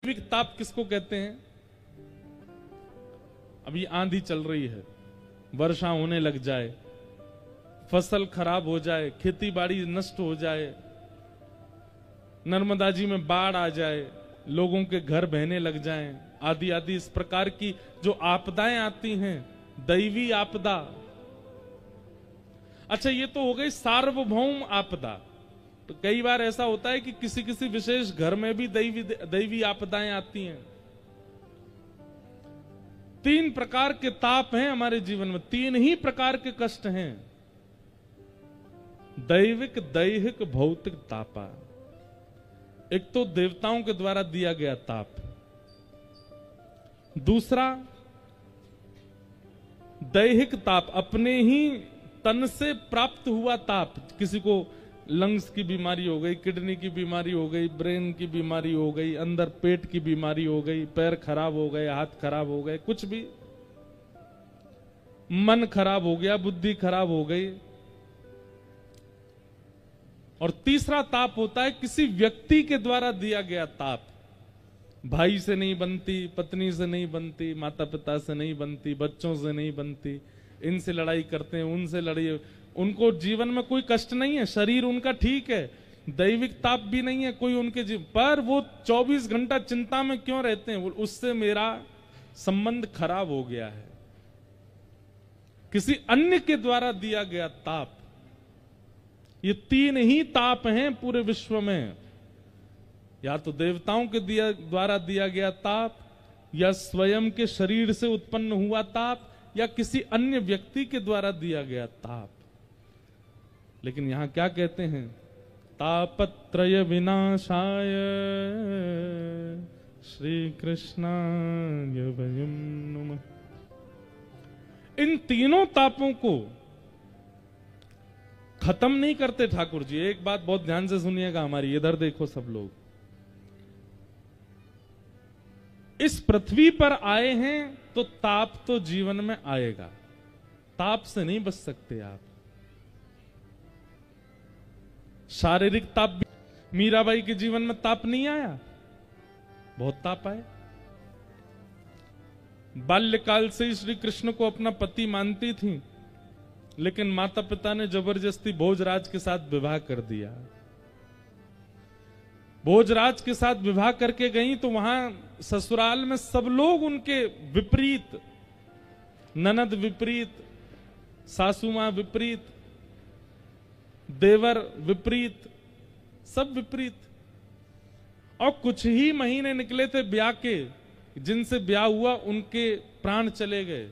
दैविक ताप किसको कहते हैं? अभी आंधी चल रही है, वर्षा होने लग जाए, फसल खराब हो जाए, खेती बाड़ी नष्ट हो जाए, नर्मदा जी में बाढ़ आ जाए, लोगों के घर बहने लग जाएं, आदि आदि इस प्रकार की जो आपदाएं आती हैं, दैवी आपदा। अच्छा, ये तो हो गई सार्वभौम आपदा। तो कई बार ऐसा होता है कि किसी किसी विशेष घर में भी दैवी आपदाएं आती हैं। तीन प्रकार के ताप हैं हमारे जीवन में, तीन ही प्रकार के कष्ट हैं, दैविक, दैहिक, भौतिक तापा। एक तो देवताओं के द्वारा दिया गया ताप, दूसरा दैहिक ताप, अपने ही तन से प्राप्त हुआ ताप। किसी को लंग्स की बीमारी हो गई, किडनी की बीमारी हो गई, ब्रेन की बीमारी हो गई, अंदर पेट की बीमारी हो गई, पैर खराब हो गए, हाथ खराब हो गए, कुछ भी, मन खराब हो गया, बुद्धि खराब हो गई। और तीसरा ताप होता है किसी व्यक्ति के द्वारा दिया गया ताप। भाई से नहीं बनती, पत्नी से नहीं बनती, माता पिता से नहीं बनती, बच्चों से नहीं बनती, इनसे लड़ाई करते हैं, उनसे लड़ाई, उनको जीवन में कोई कष्ट नहीं है, शरीर उनका ठीक है, दैविक ताप भी नहीं है कोई उनके जीवन पर, वो 24 घंटा चिंता में क्यों रहते हैं? उससे मेरा संबंध खराब हो गया है। किसी अन्य के द्वारा दिया गया ताप। ये तीन ही ताप हैं पूरे विश्व में, या तो देवताओं के द्वारा दिया गया ताप, या स्वयं के शरीर से उत्पन्न हुआ ताप, या किसी अन्य व्यक्ति के द्वारा दिया गया ताप। लेकिन यहां क्या कहते हैं? तापत्रय विनाशाय श्री कृष्णाय वयं नमः। इन तीनों तापों को खत्म नहीं करते ठाकुर जी। एक बात बहुत ध्यान से सुनिएगा हमारी, इधर देखो सब लोग। इस पृथ्वी पर आए हैं तो ताप तो जीवन में आएगा, ताप से नहीं बच सकते आप। शारीरिक ताप भी, मीराबाई के जीवन में ताप नहीं आया, बहुत ताप आए। बाल्यकाल से ही श्री कृष्ण को अपना पति मानती थी, लेकिन माता पिता ने जबरदस्ती भोजराज के साथ विवाह कर दिया। भोजराज के साथ विवाह करके गई तो वहां ससुराल में सब लोग उनके विपरीत, ननद विपरीत, सासू मां विपरीत, देवर विपरीत, सब विपरीत। और कुछ ही महीने निकले थे ब्याह के, जिनसे ब्याह हुआ उनके प्राण चले गए।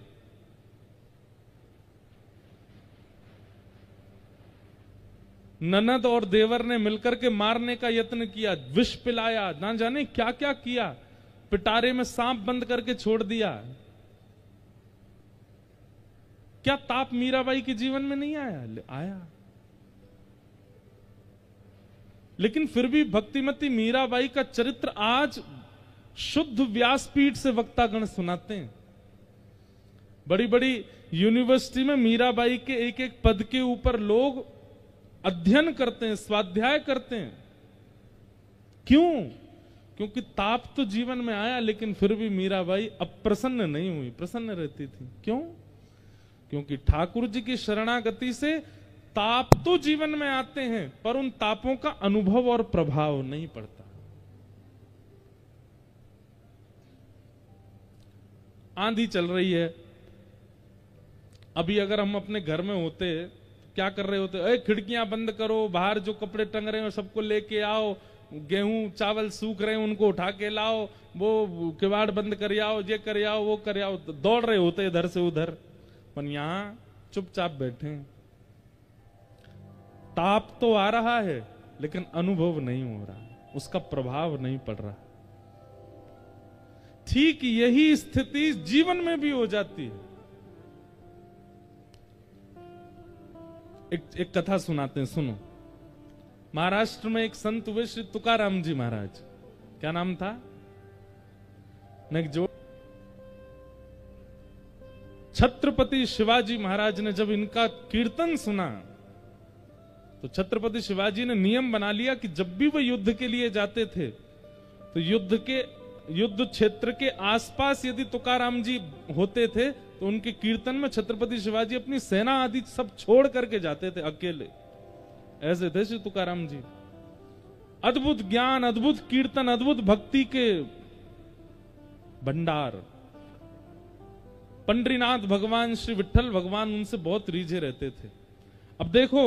ननद और देवर ने मिलकर के मारने का यत्न किया, विष पिलाया, ना जाने क्या क्या किया, पिटारे में सांप बंद करके छोड़ दिया। क्या ताप मीराबाई के जीवन में नहीं आया? आया। लेकिन फिर भी भक्तिमती मीराबाई का चरित्र आज शुद्ध व्यासपीठ से वक्तागण सुनाते हैं। बड़ी बड़ी यूनिवर्सिटी में मीराबाई के एक एक पद के ऊपर लोग अध्ययन करते हैं, स्वाध्याय करते हैं। क्यों? क्योंकि ताप तो जीवन में आया, लेकिन फिर भी मीराबाई अप्रसन्न नहीं हुई, प्रसन्न रहती थी। क्यों? क्योंकि ठाकुर जी की शरणागति से ताप तो जीवन में आते हैं, पर उन तापों का अनुभव और प्रभाव नहीं पड़ता। आंधी चल रही है, अभी अगर हम अपने घर में होते क्या कर रहे होते? अरे खिड़कियां बंद करो, बाहर जो कपड़े टंग रहे हैं सबको लेके आओ, गेहूं चावल सूख रहे हैं उनको उठा के लाओ, वो किवाड़ बंद कर आओ, ये कर आओ, वो कर आओ, दौड़ रहे होते इधर से उधर। पर यहां चुपचाप बैठे, ताप तो आ रहा है लेकिन अनुभव नहीं हो रहा, उसका प्रभाव नहीं पड़ रहा। ठीक यही स्थिति जीवन में भी हो जाती है। एक कथा सुनाते हैं, सुनो। महाराष्ट्र में एक संत हुए श्री तुकाराम जी महाराज। क्या नाम था? जो छत्रपति शिवाजी महाराज ने जब इनका कीर्तन सुना तो छत्रपति शिवाजी ने नियम बना लिया कि जब भी वो युद्ध के लिए जाते थे तो युद्ध क्षेत्र के आसपास यदि तुकाराम जी होते थे तो उनके कीर्तन में छत्रपति शिवाजी अपनी सेना आदि सब छोड़ करके जाते थे अकेले। ऐसे थे श्री तुकाराम जी। अद्भुत ज्ञान, अद्भुत कीर्तन, अद्भुत भक्ति के भंडार। पंडरीनाथ भगवान, श्री विठल भगवान उनसे बहुत रीझे रहते थे। अब देखो,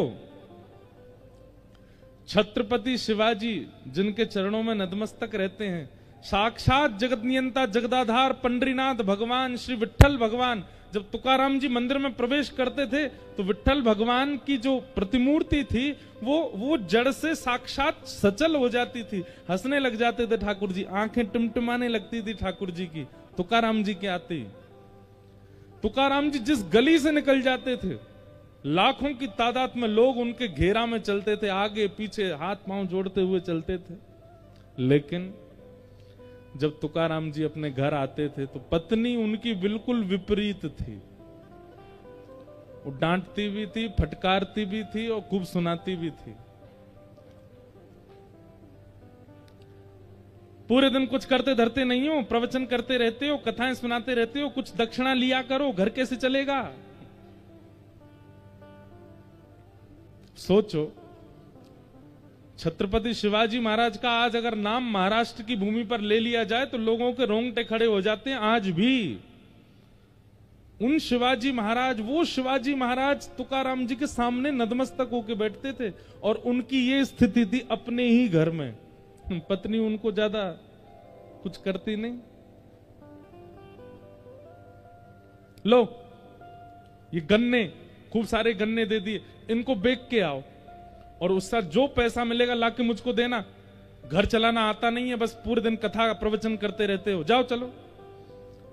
छत्रपति शिवाजी जिनके चरणों में नतमस्तक रहते हैं, साक्षात जगत नियंता जगदाधार पंडरीनाथ भगवान श्री विठल भगवान जब तुकाराम जी मंदिर में प्रवेश करते थे तो विठल भगवान की जो प्रतिमूर्ति थी वो जड़ से साक्षात सचल हो जाती थी। हंसने लग जाते थे ठाकुर जी, आंखें टिमटिमाने लगती थी ठाकुर जी की तुकाराम जी के आते ही। तुकाराम जी जिस गली से निकल जाते थे लाखों की तादाद में लोग उनके घेरा में चलते थे, आगे पीछे हाथ पांव जोड़ते हुए चलते थे। लेकिन जब तुकाराम जी अपने घर आते थे तो पत्नी उनकी बिल्कुल विपरीत थी। वो डांटती भी थी, फटकारती भी थी और खूब सुनाती भी थी। पूरे दिन कुछ करते धरते नहीं हो, प्रवचन करते रहते हो, कथाएं सुनाते रहते हो, कुछ दक्षिणा लिया करो, घर कैसे चलेगा। सोचो, छत्रपति शिवाजी महाराज का आज अगर नाम महाराष्ट्र की भूमि पर ले लिया जाए तो लोगों के रोंगटे खड़े हो जाते हैं। आज भी उन शिवाजी महाराज, वो शिवाजी महाराज तुकाराम जी के सामने नतमस्तक होकर बैठते थे और उनकी ये स्थिति थी अपने ही घर में। पत्नी उनको ज्यादा कुछ करती नहीं। लो ये गन्ने, खूब सारे गन्ने दे दिए, इनको बेच के आओ और उसका जो पैसा मिलेगा लाके मुझको देना। घर चलाना आता नहीं है, बस पूरे दिन कथा प्रवचन करते रहते हो, जाओ चलो।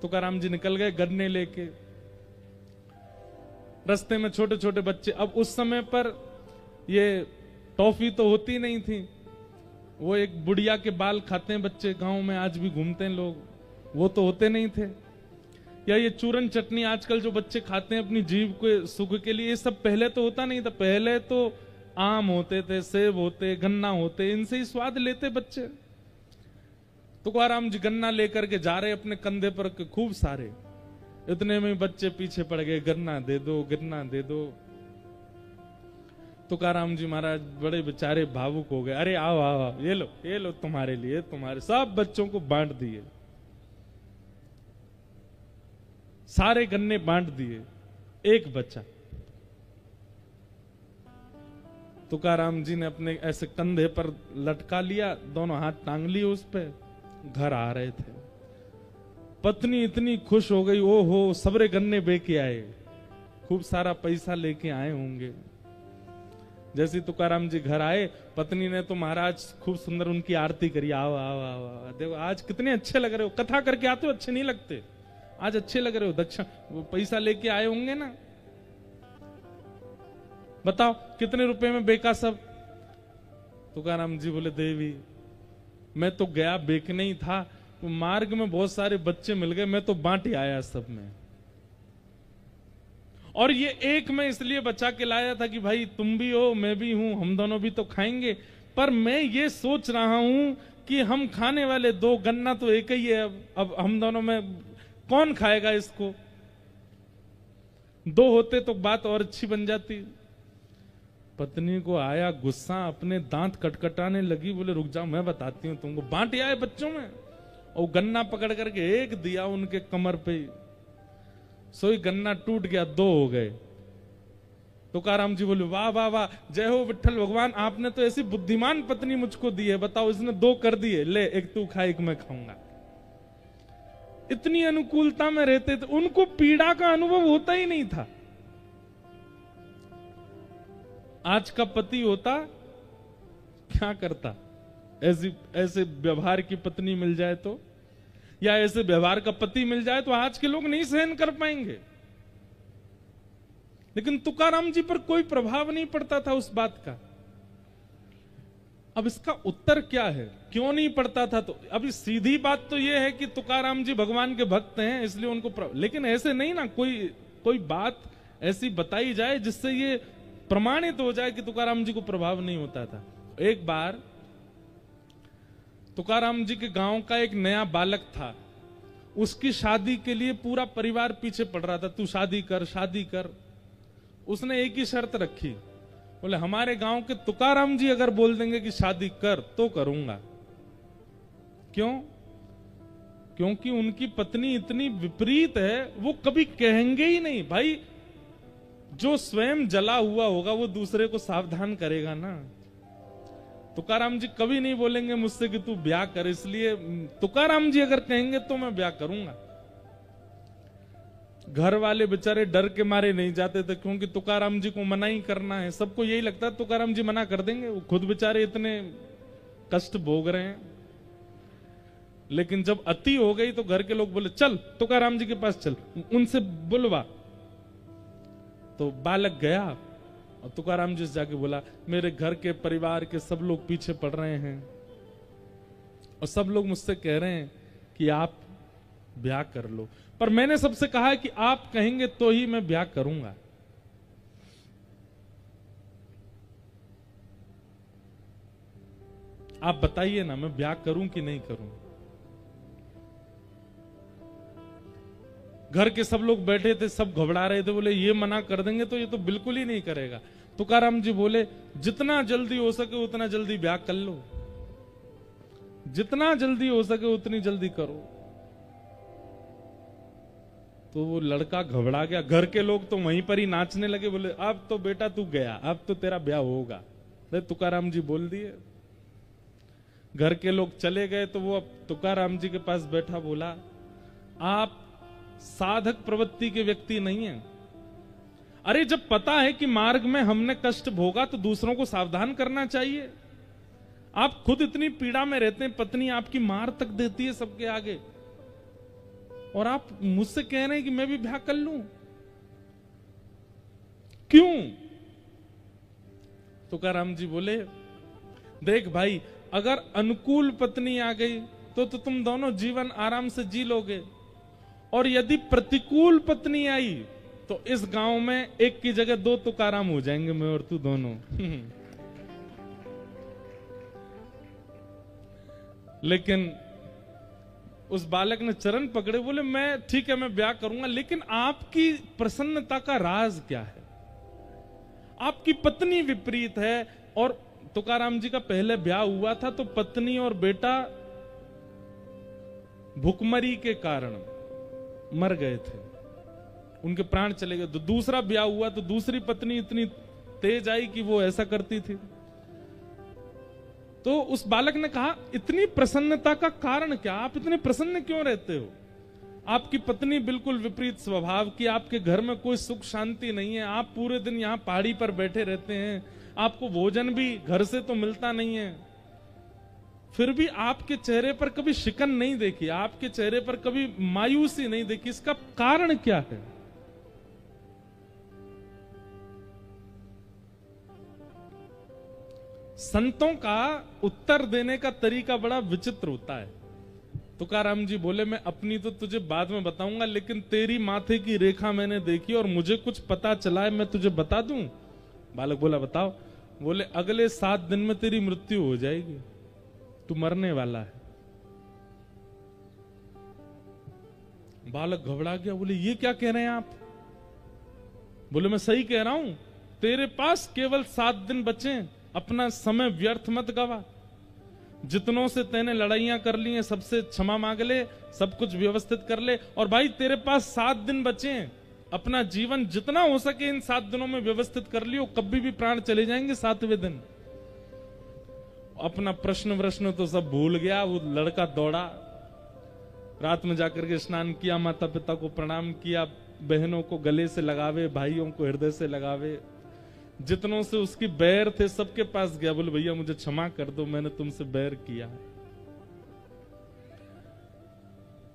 तुकाराम जी निकल गए गन्ने लेके। रास्ते में छोटे छोटे बच्चे, अब उस समय पर ये टॉफी तो होती नहीं थी, वो एक बुढ़िया के बाल खाते हैं बच्चे, गांव में आज भी घूमते हैं लोग, वो तो होते नहीं थे। या ये चूरन चटनी आजकल जो बच्चे खाते हैं अपनी जीभ के सुख के लिए, ये सब पहले तो होता नहीं था। पहले तो आम होते थे, सेब होते, गन्ना होते, इनसे ही स्वाद लेते बच्चे। तुकाराम जी गन्ना लेकर के जा रहे अपने कंधे पर के खूब सारे, इतने में बच्चे पीछे पड़ गए, गन्ना दे दो, गन्ना दे दो। तुकाराम जी महाराज बड़े बेचारे भावुक हो गए। अरे आओ आओ आओ, ये लो तुम्हारे लिए, तुम्हारे सब बच्चों को बांट दिए, सारे गन्ने बांट दिए, एक बच्चा। तुकाराम जी ने अपने ऐसे कंधे पर लटका लिया, दोनों हाथ टांग लिए उस पे, घर आ रहे थे। पत्नी इतनी खुश हो गई, ओ हो सबरे गन्ने बेके आए, खूब सारा पैसा लेके आए होंगे। जैसे तुकाराम जी घर आए, पत्नी ने तो महाराज खूब सुंदर उनकी आरती करी। आओ आओ आओ आओ, देखो आज कितने अच्छे लग रहे हो, कथा करके आते हो अच्छे नहीं लगते, आज अच्छे लग रहे हो, दक्षिण पैसा लेके आए होंगे ना, बताओ कितने रुपए में बेका सब। तुकाराम जी बोले देवी मैं तो गया बेचने ही था, तो मार्ग में बहुत सारे बच्चे मिल गए, मैं तो बांटे आया सब में, और ये एक मैं इसलिए बचा के लाया था कि भाई तुम भी हो मैं भी हूं, हम दोनों भी तो खाएंगे। पर मैं ये सोच रहा हूं कि हम खाने वाले दो, गन्ना तो एक ही है, अब हम दोनों में कौन खाएगा इसको। दो होते तो बात और अच्छी बन जाती। पत्नी को आया गुस्सा, अपने दांत कटकटाने लगी, बोले रुक जाओ मैं बताती हूँ तुमको। बांटे आए बच्चों में और गन्ना पकड़ करके एक दिया उनके कमर पे, सोई गन्ना टूट गया, दो हो गए। तुकाराम जी बोले वाह वाह वाह, जय हो विठल भगवान, आपने तो ऐसी बुद्धिमान पत्नी मुझको दी है, बताओ इसने दो कर दिए, ले एक तू खा एक मैं खाऊंगा। इतनी अनुकूलता में रहते थे, उनको पीड़ा का अनुभव होता ही नहीं था। आज का पति होता क्या करता, ऐसे व्यवहार की पत्नी मिल जाए तो, या ऐसे व्यवहार का पति मिल जाए तो आज के लोग नहीं सहन कर पाएंगे। लेकिन तुकाराम जी पर कोई प्रभाव नहीं पड़ता था उस बात का। अब इसका उत्तर क्या है, क्यों नहीं पड़ता था? तो अभी सीधी बात तो यह है कि तुकाराम जी भगवान के भक्त हैं इसलिए उनको लेकिन ऐसे नहीं ना, कोई बात ऐसी बताई जाए जिससे ये प्रमाणित हो जाए कि तुकाराम जी को प्रभाव नहीं होता था। एक बार तुकाराम जी के गांव का एक नया बालक था, उसकी शादी के लिए पूरा परिवार पीछे पड़ रहा था, तू शादी कर शादी कर। उसने एक ही शर्त रखी, बोले हमारे गांव के तुकाराम जी अगर बोल देंगे कि शादी कर तो करूंगा। क्यों? क्योंकि उनकी पत्नी इतनी विपरीत है, वो कभी कहेंगे ही नहीं। भाई जो स्वयं जला हुआ होगा वो दूसरे को सावधान करेगा ना। तुकाराम जी कभी नहीं बोलेंगे मुझसे कि तू ब्याह कर, इसलिए तुकाराम जी अगर कहेंगे तो मैं ब्याह करूंगा। घर वाले बेचारे डर के मारे नहीं जाते थे, क्योंकि तुकाराम जी को मना ही करना है। सबको यही लगता है तुकाराम जी मना कर देंगे, वो खुद बेचारे इतने कष्ट भोग रहे हैं। लेकिन जब अति हो गई तो घर के लोग बोले चल तुकाराम जी के पास चल, उनसे बुलवा। तो बालक गया और तुकाराम जी से जाके बोला मेरे घर के परिवार के सब लोग पीछे पड़ रहे हैं और सब लोग मुझसे कह रहे हैं कि आप ब्याह कर लो, पर मैंने सबसे कहा है कि आप कहेंगे तो ही मैं ब्याह करूंगा। आप बताइए ना, मैं ब्याह करूं कि नहीं करूं? घर के सब लोग बैठे थे, सब घबरा रहे थे, बोले ये मना कर देंगे तो ये तो बिल्कुल ही नहीं करेगा। तुकाराम जी बोले जितना जल्दी हो सके उतना जल्दी ब्याह कर लो, जितना जल्दी हो सके उतनी जल्दी करो। तो वो लड़का घबरा गया। घर के लोग तो वहीं पर ही नाचने लगे, बोले अब तो बेटा तू गया, अब तो तेरा ब्याह होगा। अरे तुकाराम जी बोल दिए। घर के लोग चले गए तो वो अब तुकाराम जी के पास बैठा, बोला आप साधक प्रवृत्ति के व्यक्ति नहीं है। अरे जब पता है कि मार्ग में हमने कष्ट भोगा तो दूसरों को सावधान करना चाहिए। आप खुद इतनी पीड़ा में रहते हैं, पत्नी आपकी मार तक देती है सबके आगे, और आप मुझसे कह रहे हैं कि मैं भी ब्याह कर लूं। क्यों? तुकाराम जी बोले देख भाई, अगर अनुकूल पत्नी आ गई तो तुम दोनों जीवन आराम से जी लोगे, और यदि प्रतिकूल पत्नी आई तो इस गांव में एक की जगह दो तुकाराम हो जाएंगे, मैं और तू दोनों। लेकिन उस बालक ने चरण पकड़े, बोले मैं ठीक है मैं ब्याह करूंगा, लेकिन आपकी प्रसन्नता का राज क्या है? आपकी पत्नी विपरीत है। और तुकाराम जी का पहले ब्याह हुआ था तो पत्नी और बेटा भुखमरी के कारण मर गए थे, उनके प्राण चले गए। तो दूसरा ब्याह हुआ तो दूसरी पत्नी इतनी तेज आई कि वो ऐसा करती थी। तो उस बालक ने कहा इतनी प्रसन्नता का कारण क्या? आप इतने प्रसन्न क्यों रहते हो? आपकी पत्नी बिल्कुल विपरीत स्वभाव की, आपके घर में कोई सुख शांति नहीं है, आप पूरे दिन यहाँ पहाड़ी पर बैठे रहते हैं, आपको भोजन भी घर से तो मिलता नहीं है, फिर भी आपके चेहरे पर कभी शिकन नहीं देखी, आपके चेहरे पर कभी मायूसी नहीं देखी। इसका कारण क्या है? संतों का उत्तर देने का तरीका बड़ा विचित्र होता है। तुकाराम जी बोले मैं अपनी तो तुझे बाद में बताऊंगा, लेकिन तेरी माथे की रेखा मैंने देखी और मुझे कुछ पता चला है, मैं तुझे बता दूं। बालक बोला बताओ। बोले अगले 7 दिन में तेरी मृत्यु हो जाएगी, तू मरने वाला है। बालक घबरा गया, बोले ये क्या कह रहे हैं आप? बोले मैं सही कह रहा हूं, तेरे पास केवल 7 दिन बचे, अपना समय व्यर्थ मत गवा। जितनों से तेने लड़ाइयां कर ली हैं सबसे क्षमा मांग ले, सब कुछ व्यवस्थित कर ले, और भाई तेरे पास 7 दिन बचे हैं, अपना जीवन जितना हो सके इन 7 दिनों में व्यवस्थित कर लियो, कभी भी प्राण चले जाएंगे 7वें दिन। अपना प्रश्न तो सब भूल गया। वो लड़का दौड़ा, रात में जाकर के स्नान किया, माता पिता को प्रणाम किया, बहनों को गले से लगावे, भाइयों को हृदय से लगावे, जितनों से उसकी बैर थे सबके पास गया। बोले भैया मुझे क्षमा कर दो, मैंने तुमसे बैर किया।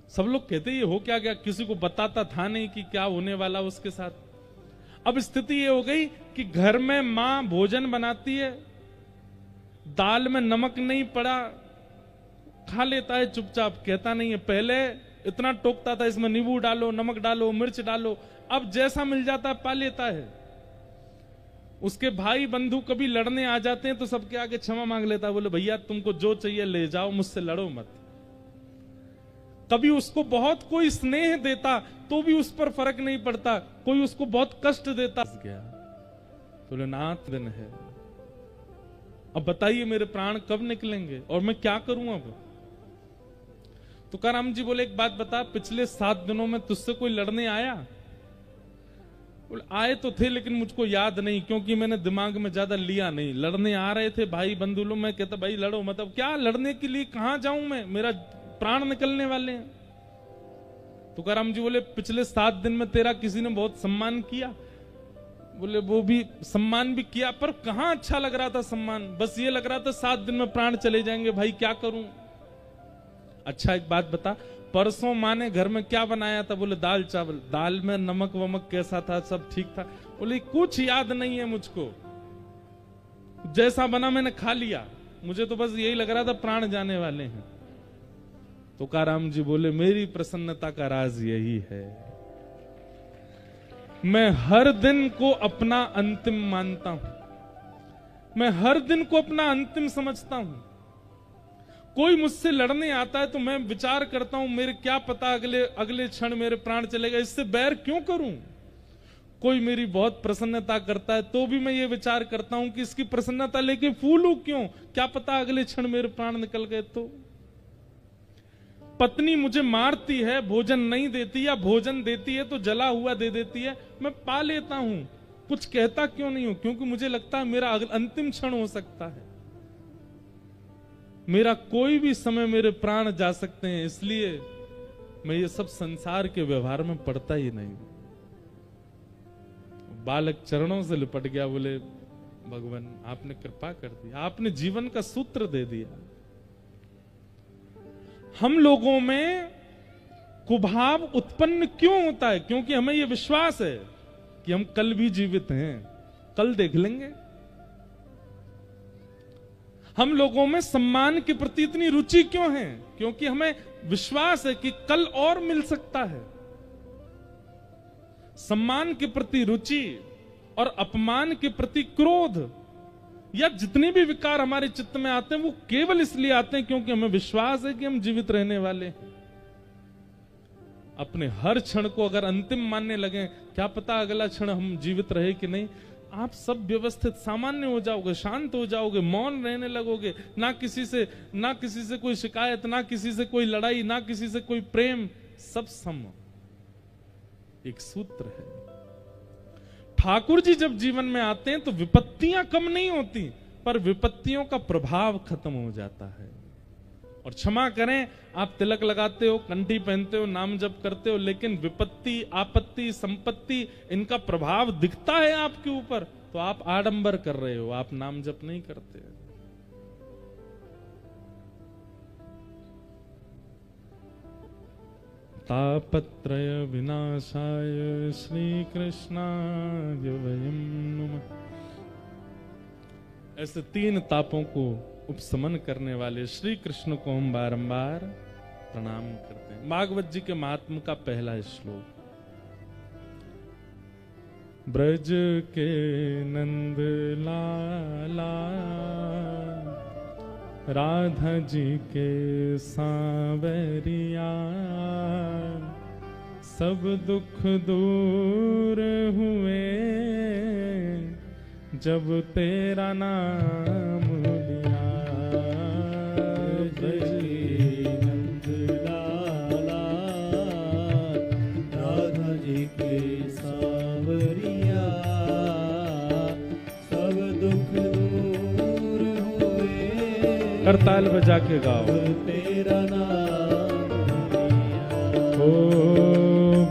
सब लोग कहते ये हो क्या गया, किसी को बताता था नहीं कि क्या होने वाला उसके साथ। अब स्थिति ये हो गई कि घर में मां भोजन बनाती है, दाल में नमक नहीं पड़ा, खा लेता है चुपचाप, कहता नहीं है। पहले इतना टोकता था इसमें नींबू डालो, नमक डालो, मिर्च डालो, अब जैसा मिल जाता है पा लेता है। उसके भाई बंधु कभी लड़ने आ जाते हैं तो सबके आगे क्षमा मांग लेता है, बोले भैया तुमको जो चाहिए ले जाओ, मुझसे लड़ो मत। कभी उसको बहुत कोई स्नेह देता तो भी उस पर फर्क नहीं पड़ता, कोई उसको बहुत कष्ट देता गया, बोले नाथ दिन है, अब बताइए मेरे प्राण कब निकलेंगे और मैं क्या करूं अब। तुकाराम जी बोले एक बात बता, पिछले 7 दिनों में तुझसे कोई लड़ने आया? बोले आए तो थे लेकिन मुझको याद नहीं, क्योंकि मैंने दिमाग में ज्यादा लिया नहीं। लड़ने आ रहे थे भाई बंधु लोग, मैं कहता भाई लड़ो, मतलब क्या लड़ने के लिए कहां जाऊं मैं, मेरा प्राण निकलने वाले हैं। तुकाराम जी बोले पिछले 7 दिन में तेरा किसी ने बहुत सम्मान किया? बोले वो भी सम्मान भी किया, पर कहां अच्छा लग रहा था सम्मान, बस ये लग रहा था 7 दिन में प्राण चले जाएंगे, भाई क्या करूं। अच्छा एक बात बता, परसों माँ ने घर में क्या बनाया था? बोले दाल चावल। दाल में नमक वमक कैसा था? सब ठीक था। बोले कुछ याद नहीं है मुझको, जैसा बना मैंने खा लिया, मुझे तो बस यही लग रहा था प्राण जाने वाले हैं। तुकाराम जी बोले मेरी प्रसन्नता का राज यही है, मैं हर दिन को अपना अंतिम मानता हूं, मैं हर दिन को अपना अंतिम समझता हूं। कोई मुझसे लड़ने आता है तो मैं विचार करता हूं मेरे क्या पता अगले क्षण मेरे प्राण चलेगा, इससे बैर क्यों करूं। कोई मेरी बहुत प्रसन्नता करता है तो भी मैं ये विचार करता हूं कि इसकी प्रसन्नता लेके फूलूं क्यों, क्या पता अगले क्षण मेरे प्राण निकल गए तो। पत्नी मुझे मारती है, भोजन नहीं देती, या भोजन देती है तो जला हुआ दे देती है, मैं पा लेता हूं, कुछ कहता क्यों नहीं हूं, क्योंकि मुझे लगता है मेरा अंतिम क्षण हो सकता है, मेरा कोई भी समय मेरे प्राण जा सकते हैं, इसलिए मैं ये सब संसार के व्यवहार में पड़ता ही नहीं। बालक चरणों से लिपट गया, बोले भगवान आपने कृपा कर दी, आपने जीवन का सूत्र दे दिया। हम लोगों में कुभाव उत्पन्न क्यों होता है? क्योंकि हमें यह विश्वास है कि हम कल भी जीवित हैं, कल देख लेंगे। हम लोगों में सम्मान के प्रति इतनी रुचि क्यों है? क्योंकि हमें विश्वास है कि कल और मिल सकता है। सम्मान के प्रति रुचि और अपमान के प्रति क्रोध, या जितने भी विकार हमारे चित्त में आते हैं वो केवल इसलिए आते हैं क्योंकि हमें विश्वास है कि हम जीवित रहने वाले हैं। अपने हर क्षण को अगर अंतिम मानने लगे, क्या पता अगला क्षण हम जीवित रहे कि नहीं, आप सब व्यवस्थित सामान्य हो जाओगे, शांत हो जाओगे, मौन रहने लगोगे, ना किसी से कोई शिकायत, ना किसी से कोई लड़ाई, ना किसी से कोई प्रेम, सब सम। एक सूत्र है। ठाकुर जी जब जीवन में आते हैं तो विपत्तियां कम नहीं होती, पर विपत्तियों का प्रभाव खत्म हो जाता है। और क्षमा करें, आप तिलक लगाते हो, कंठी पहनते हो, नाम जप करते हो, लेकिन विपत्ति, आपत्ति, संपत्ति, इनका प्रभाव दिखता है आपके ऊपर, तो आप आडंबर कर रहे हो, आप नाम जप नहीं करते। तापत्रय विनाशाय श्री कृष्णाय वयं नमः। ऐसे 3 तापों को उपशमन करने वाले श्री कृष्ण को हम बारंबार प्रणाम करते हैं। भागवत जी के महात्म का पहला श्लोक। ब्रज के नंद लाला, राधा जी के सांवरिया, सब दुख दूर हुए जब तेरा नाम लिया। जय नंद लाला, राधा जी के सांवरिया, सब दुख दूर हुए, करताल बजा के गाओ, तेरा नाम लिया। ओ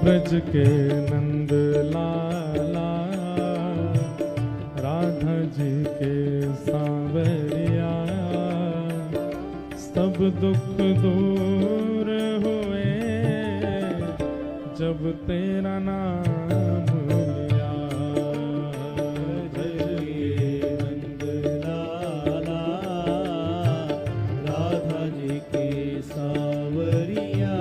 ब्रज के नंद लाला, राधा जी के सांवरिया, सब दुख दूर हुए जब तेरा नाम लिया। जय नंद लाला, राधा जी के सांवरिया,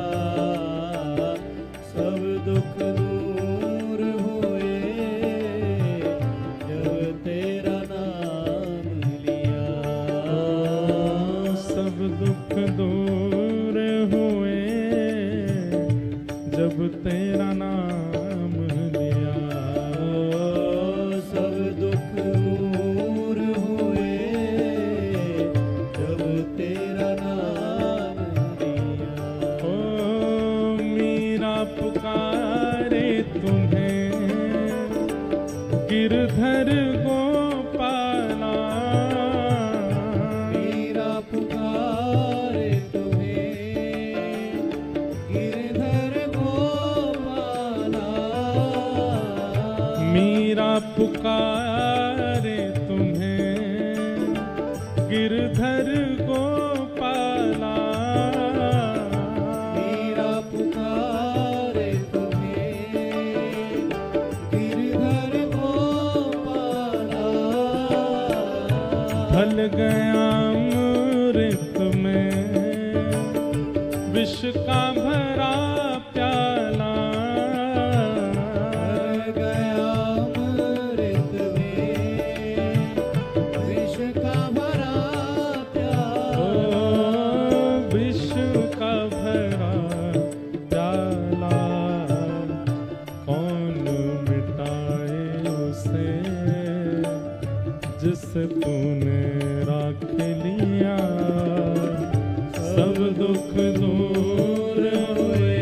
सब दुख दूर हुए जब तेरा जब तेरा नाम लिया। सब दुख दूर हुए जब तेरा नाम लिया। ओ मीरा पुकारे तुम्हें गिरधर गोपाला। मीरा पुकारे तुम्हें गिरधर गोपाला। मीरा पुकारे तुम्हें गिरधर गोपाला। मीरा पुकारे तुम्हें गिरधर गोपाला। ढल गया अमृत में विष का भरा प्याला। भर गया अमृत में विष का भरा प्याला। ओ विष का भरा प्याला कौन मिटाए उसे जिसे तूने राख लिया। सब दुख दूर हुए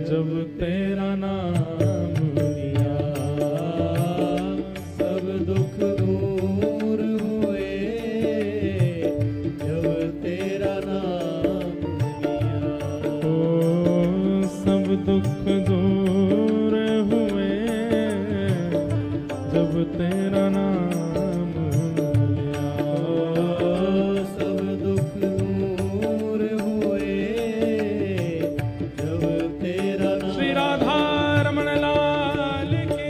जब तेरा नाम लिया। सब दुख दूर हुए जब तेरा नाम लिया। ओ सब दुख दूर हुए जब तेरा नाम लिया। सब दुख दूर हुए जब तेरा नाम। श्री राधा रमण लाल की।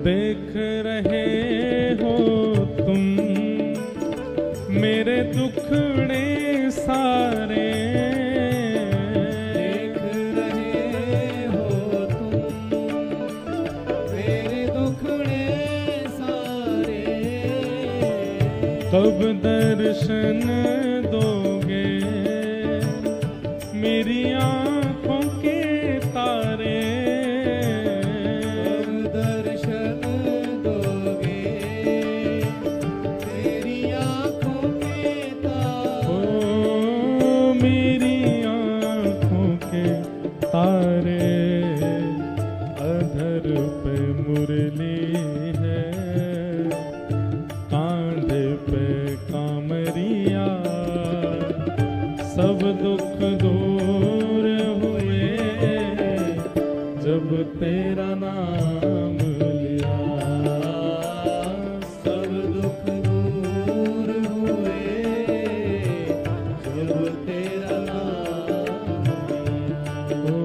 देख रहे हो तुम मेरे दुखड़े सारे। देख रहे हो तुम मेरे दुखड़े सारे। कब दर्शन दोगे मेरी आंखों के तारे। कब दर्शन दोगे तेरी आँखों के तारे। ओ मेरी आंखों के तारे। अधर पे मुरली है कांधे पे कामरिया। सब दुख दूर हुए जब तेरा नाम लिया। सब दुख दूर हुए जब तेरा नाम लिया। ओ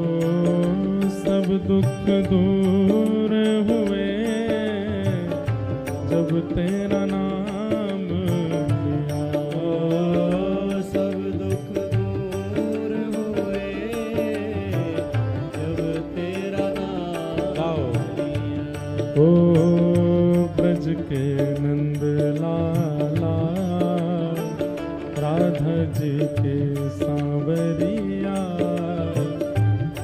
सब दुख दूर हुए जब तेरा नाम लिया। सब दुख दूर हुए जब तेरा नाम लिया। ओ ब्रज के नंद लाला राधा जी के सांवरिया।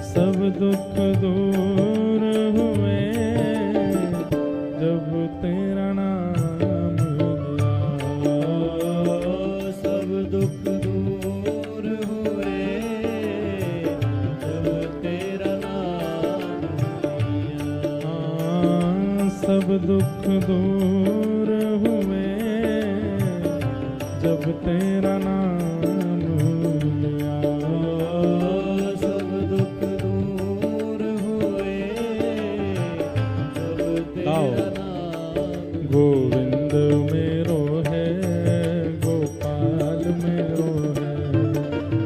सब दुख दूर हुए सब दुख दूर हुए जब तेरा नाम लिया। सब दुख दूर हुए जब तेरा नाम। गोविंद मेरो है, गोपाल मेरो है,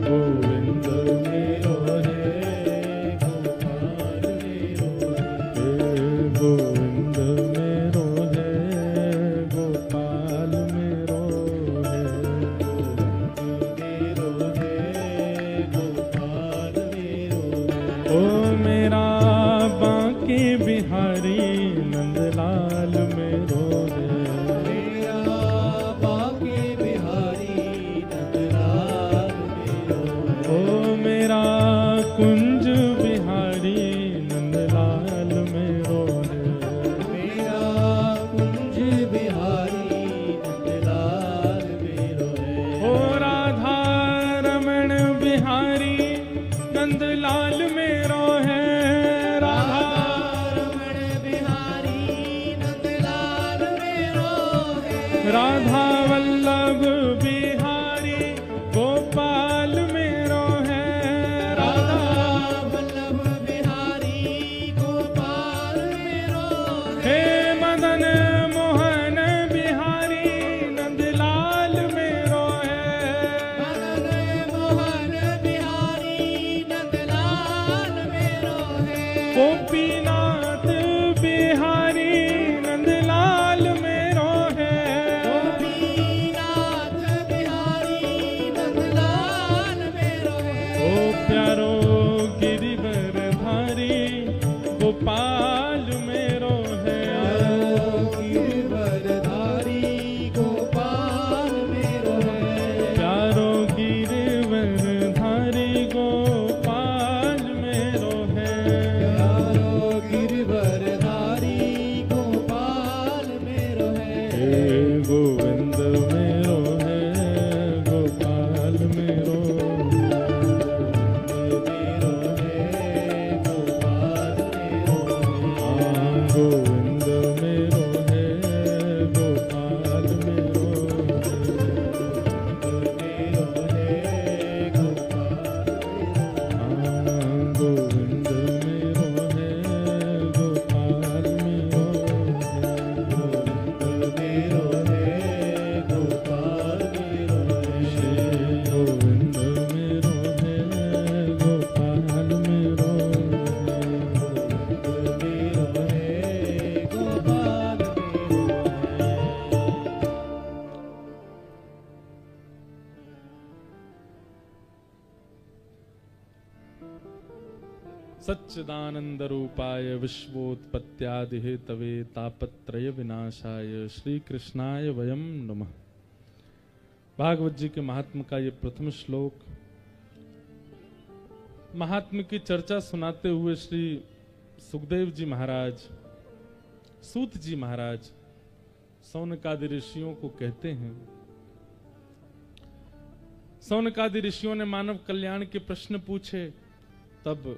गोविंद मेरो है, गोपाल मेरो हे गोविंद मेरो है, गोपाल मेरो है। मेरो है, गोपाल मेरो है। ओ मेरा बांके बिहारी नंदलाल मेरो है। मेरा बांके बिहारी नंदलाल मेरो है। ओ मेरा कुंज बिहारी नंदलाल मेरो है। मेरा कुंज बिहारी नंदलाल मेरो है। ओ राधा रमण बिहारी नंदलाल मेरो है। राधा रमण बिहारी नंदलाल मेरो है। राधा वल्लभ बिहारी गोपाल मेरो है। राधा वल्लभ बिहारी गोपाल मेरो हे है। मदन मोहन बिहारी नंदलाल मेरो है। मदन मोहन बिहारी नंदलाल मेरो है। गोपीनाथ बिहारी नंदलाल मेरो है। गोपीनाथ बिहारी नंदलाल मेरो है। ओ प्यारो गिरिवरधारी गोपाल मेरो है। गिरवरधारी गोपाल मेरो है। प्यारो गिरिवरधारी गोपाल मेरो है। प्यारो गिरवरधारी गोपाल मेरो है। हे गोविंद मेरो है, गोपाल मेरो मेरो है, गोपाल मेरो है। हाँ, गोविंद मेरो है, गोपाल मेरो मेरो है, गोपाल मेरो है। हाँ, गोविंद मेरो है, गोपाल मेरो मेरो है, गोपाल मेरो है। श्री गोविंद मेरो है, गोपाल मेरो मेरो है, गोपाल मेरो है। सच्चिदानंद रूपाय विश्वोत्पत्त्यादि हेतवे तापत्रय विनाशाय श्री कृष्णाय वयम नमः। भागवत जी के महात्म का ये प्रथम श्लोक महात्म की चर्चा सुनाते हुए श्री सुखदेव जी महाराज, सूत जी महाराज सौनकादि ऋषियों को कहते हैं। सौनकादि ऋषियों ने मानव कल्याण के प्रश्न पूछे, तब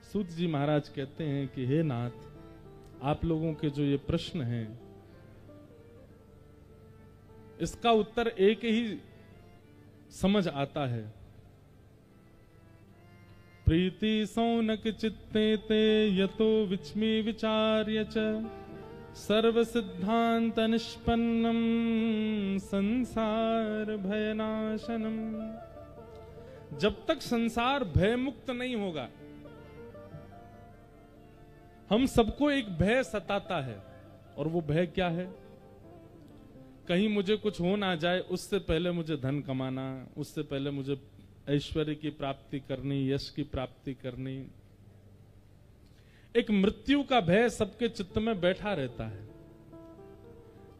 सूत जी महाराज कहते हैं कि हे नाथ, आप लोगों के जो ये प्रश्न हैं इसका उत्तर एक ही समझ आता है। प्रीति सौनक चित्ते ते यतो विच्मी विचार्य च सर्व सिद्धांत निष्पन्नम संसार भयनाशनम। जब तक संसार भय मुक्त नहीं होगा, हम सबको एक भय सताता है। और वो भय क्या है? कहीं मुझे कुछ हो ना जाए, उससे पहले मुझे धन कमाना, उससे पहले मुझे ऐश्वर्य की प्राप्ति करनी, यश की प्राप्ति करनी। एक मृत्यु का भय सबके चित्त में बैठा रहता है।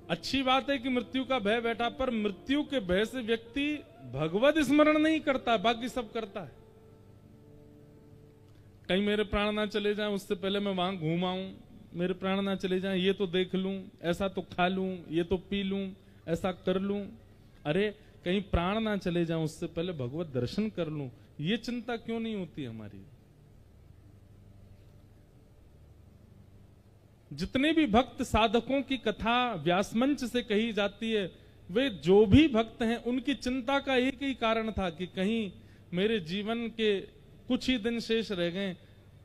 अच्छी बात है कि मृत्यु का भय बैठा, पर मृत्यु के भय से व्यक्ति भगवत स्मरण नहीं करता, बाकी सब करता है। कहीं मेरे प्राण ना चले जाएं, उससे पहले मैं वहां घूम आऊं, मेरे प्राण ना चले जाएं, ये तो देख लूं, ऐसा तो खा लूं, ये तो पी लूं, ऐसा कर लूं। अरे कहीं प्राण ना चले जाएं, उससे पहले भगवत दर्शन कर लूं, ये चिंता क्यों नहीं होती हमारी? जितने भी भक्त साधकों की कथा व्यासमंच से कही जाती है, वे जो भी भक्त हैं उनकी चिंता का एक ही कारण था कि कहीं मेरे जीवन के कुछ ही दिन शेष रह गए,